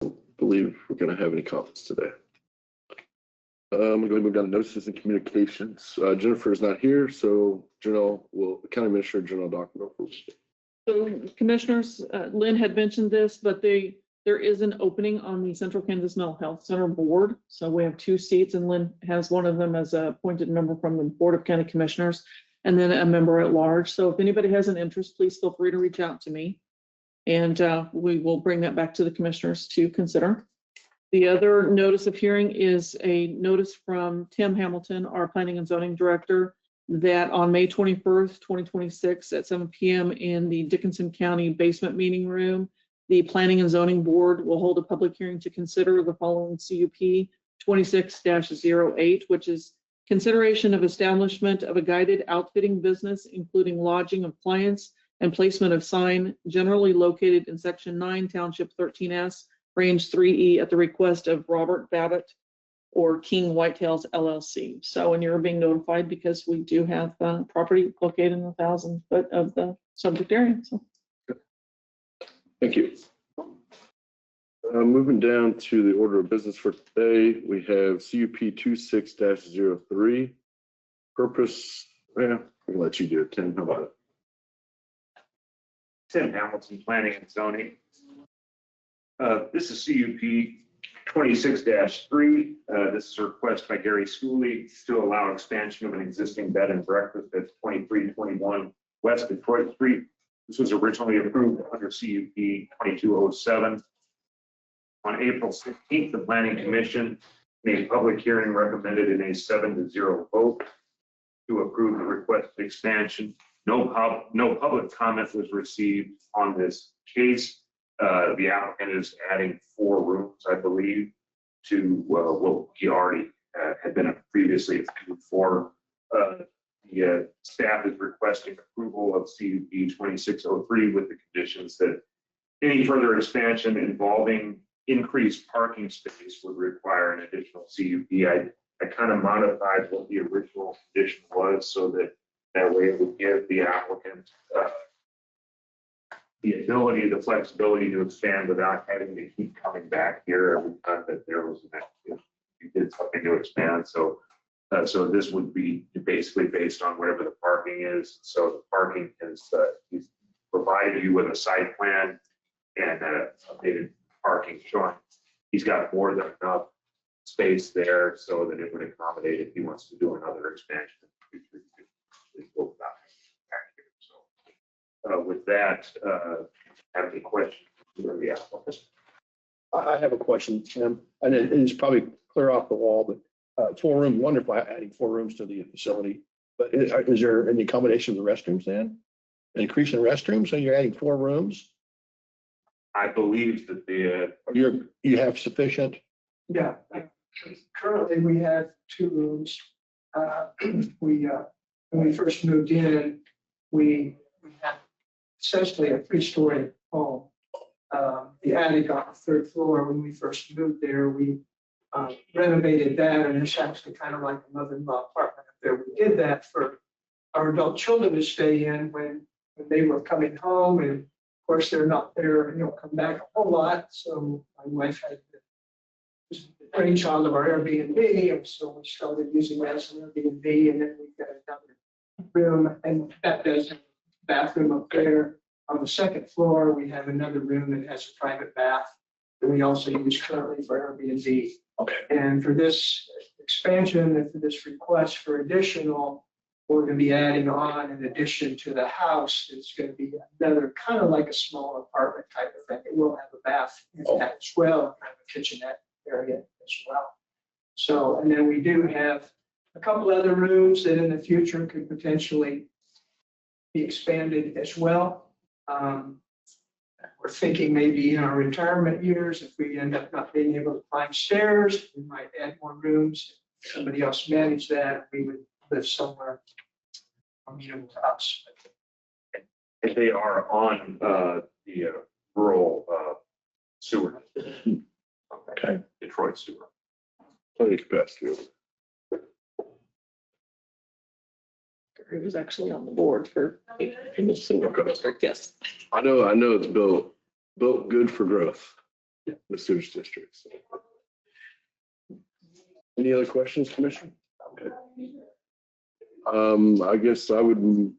B: I believe we're going to have any comments today. I'm going to go ahead and move down to notices and communications. Jennifer is not here, so County Administrator Janelle Dockendorf will speak.
C: So commissioners, Lynn had mentioned this, but there is an opening on the Central Kansas Mental Health Center board. So we have 2 seats and Lynn has one of them as a appointed member from the Board of County Commissioners and then a member at large. So if anybody has an interest, please feel free to reach out to me. And we will bring that back to the commissioners to consider. The other notice of hearing is a notice from Tim Hamilton, our Planning and Zoning Director, that on May 21st, 2026 at 7 p.m. in the Dickinson County Basement Meeting Room, the Planning and Zoning Board will hold a public hearing to consider the following CUP 26-08, which is consideration of establishment of a guided outfitting business, including lodging of clients and placement of sign generally located in Section 9, Township 13S, Range 3E at the request of Robert Babbitt or King Whitetails LLC. So, and you're being notified because we do have property located in 1,000 foot of the subject area. So.
B: Thank you. Moving down to the order of business for today, we have CUP 26-03. Purpose, I'll let you do it, Tim. How about it?
H: Tim Hamilton, Planning and Zoning. This is CUP 26-3. This is a request by Gary Schooley to allow expansion of an existing bed and breakfast at 2321 West Detroit Street. This was originally approved under CUP 2207. On April 16th, the Planning Commission made a public hearing recommended in a 7-0 vote to approve the requested expansion. No public comment was received on this case. The applicant is adding 4 rooms, I believe, to what he already had been previously approved for. The staff is requesting approval of CUP 2603 with the conditions that any further expansion involving increased parking space would require an additional CUP. I kind of modified what the original condition was so that way it would give the applicant the ability, the flexibility to expand without having to keep coming back here every time that there was you did something to expand. So this would be basically based on whatever the parking is. So the parking is he's provided you with a site plan and updated parking showing he's got more than enough space there so that it would accommodate if he wants to do another expansion in the future. So with that, have any questions for the applicant?
E: I have a question, Tim, and it's probably clear off the wall, but 4 rooms, wonderful, adding 4 rooms to the facility. But is there any accommodation of the restrooms then? An increase in restrooms, so you're adding 4 rooms?
H: I believe that
E: You have sufficient?
M: Yeah, currently we have 2 rooms. When we first moved in, we had essentially a 3-story home. The attic on the 3rd floor, when we first moved there, we renovated that, and it's actually kind of like a mother-in-law apartment up there. We did that for our adult children to stay in when they were coming home, and of course they're not there, come back a whole lot. So my wife had the brainchild of our Airbnb, and so we started using that as an Airbnb, and then we've got another room, and that does have a bathroom up there. On the 2nd floor, we have another room that has a private bath that we also use currently for Airbnb.
E: Okay.
M: And for this expansion and for this request for additional, we're going to be adding on in addition to the house, it's going to be another kind of like a small apartment type of thing. It will have a bath in that as well, kind of a kitchenette area as well. So, and then we do have a couple other rooms that in the future could potentially be expanded as well. We're thinking maybe in our retirement years, if we end up not being able to climb stairs, we might add more rooms. If somebody else manage that, we would live somewhere amenable to us.
H: and they are on the rural sewer.
E: Okay.
H: Detroit sewer.
B: Plenty of capacity.
C: He was actually on the board for in the sewer district, yes.
B: I know it's built good for growth. The sewage districts. Any other questions, Commissioner? Okay. I guess I would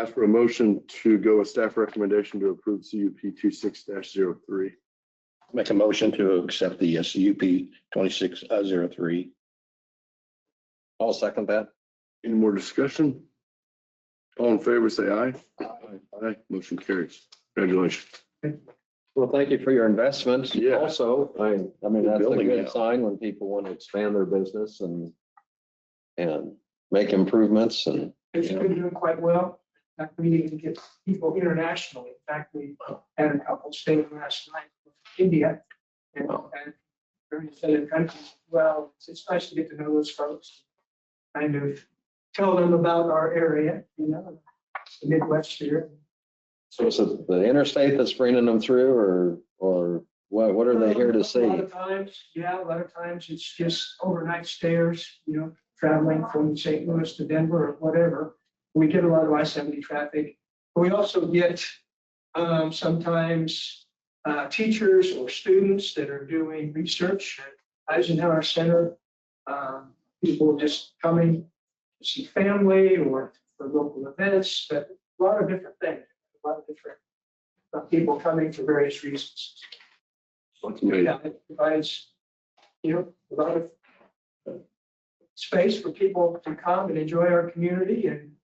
B: Ask for a motion to go with staff recommendation to approve CUP 26-03.
E: Make a motion to accept the CUP 2603.
A: I'll second that.
B: Any more discussion? All in favor, say aye. Aye. Motion carries. Congratulations.
A: Well, thank you for your investment.
B: Yeah.
A: Also, I mean, that's a
E: Building
A: good
E: now.
A: sign when people want to expand their business and make improvements and.
M: It's been doing quite well. In fact, we need to get people internationally. In fact, we had a couple staying last night from India and various other countries as well. It's nice to get to know those folks. Kind of tell them about our area, you know, the Midwest here.
A: So is it the interstate that's bringing them through or what are they here to
M: A lot
A: see?
M: of times, it's just overnight stayers, you know, traveling from St. Louis to Denver or whatever. We get a lot of I-70 traffic. We also get sometimes teachers or students that are doing research at Eisenhower Center. People just coming to see family or for local events, but a lot of different things, a lot of different people coming for various reasons. Yeah, it provides, you know, a lot of space for people to come and enjoy our community and,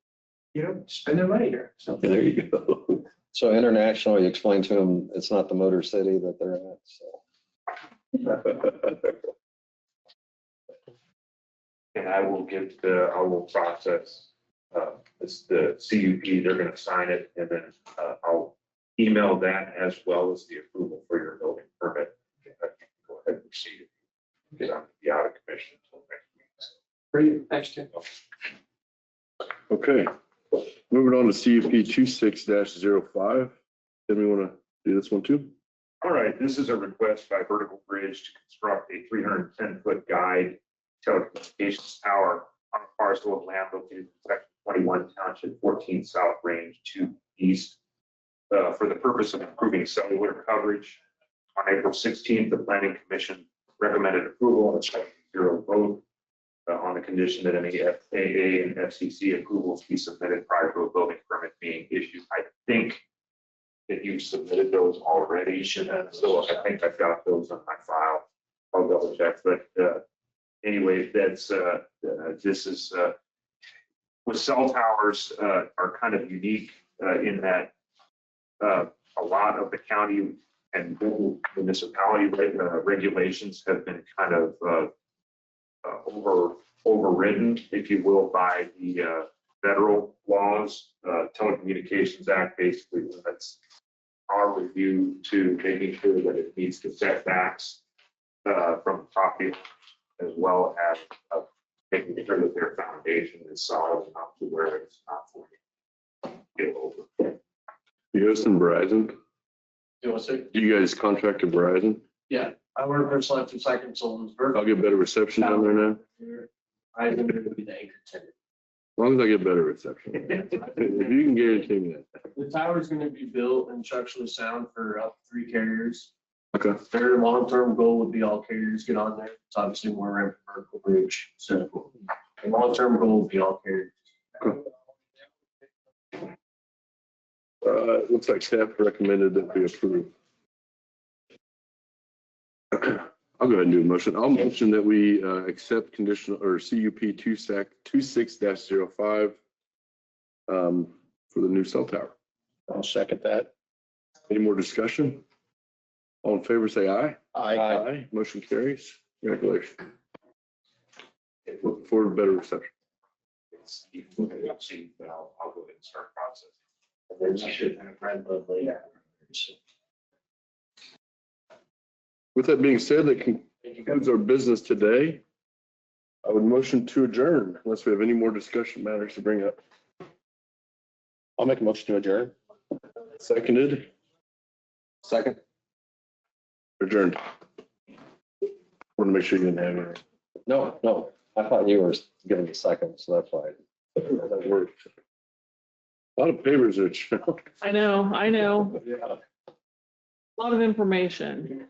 M: you know, spend their money here. So
E: There you go.
A: So international, you explain to them, it's not the Motor City that they're at, so.
H: And I will process, it's the CUP, they're gonna sign it, and then, I'll email that as well as the approval for your building permit. Go ahead and proceed. Because I'm gonna be out of commission until next week.
M: great, thanks, Tim.
B: Okay, moving on to CUP 26-05. Then we want to do this one too?
H: All right, this is a request by Vertical Bridge to construct a 310-foot guide telecommunications tower on a parcel of land located in section 21 township 14 south range 2 east for the purpose of improving cellular coverage. On April 16th, the planning commission recommended approval on a 7-0 vote on the condition that any FAA and FCC approvals be submitted prior to a building permit being issued. I think that you submitted those already, so I think I've got those on my file. I'll double check, but anyway, that's this is with cell towers are kind of unique in that a lot of the county and municipality regulations have been kind of overridden, if you will, by the federal laws. Telecommunications Act basically limits our review to making sure that it meets the setbacks from the property, as well as making sure that their foundation is solid enough to where it's not going to get over.
B: You guys in Verizon?
I: You want to say?
B: Do you guys contract to Verizon?
I: Yeah, I work for Selective Site Consultants.
B: I'll get better reception down there now.
I: I think it would be the anchor tenant.
B: As long as I get better reception. If you can guarantee me that.
I: The tower's gonna be built and structurally sound for up to 3 carriers.
B: Okay.
I: Their long-term goal would be all carriers get on there. It's obviously more ramp for Vertical Bridge, so the long-term goal would be all carriers.
B: Looks like staff recommended that we approve. I'll go ahead and do a motion. I'll motion that we accept conditional or CUP 26-05 for the new cell tower.
E: I'll second that.
B: Any more discussion? All in favor, say aye.
E: Aye.
B: Motion carries. Congratulations. Looking forward to better reception.
H: It's I'll go ahead and start processing.
I: And then you should have red bud later.
B: With that being said, that concludes our business today. I would motion to adjourn unless we have any more discussion matters to bring up.
E: I'll make a motion to adjourn.
B: Seconded,
A: Second.
B: adjourned. Want to make sure you didn't have any.
A: No, I thought you were giving the second, so that's why.
B: That worked. A lot of papers there.
C: I know,
B: Yeah.
C: a lot of information.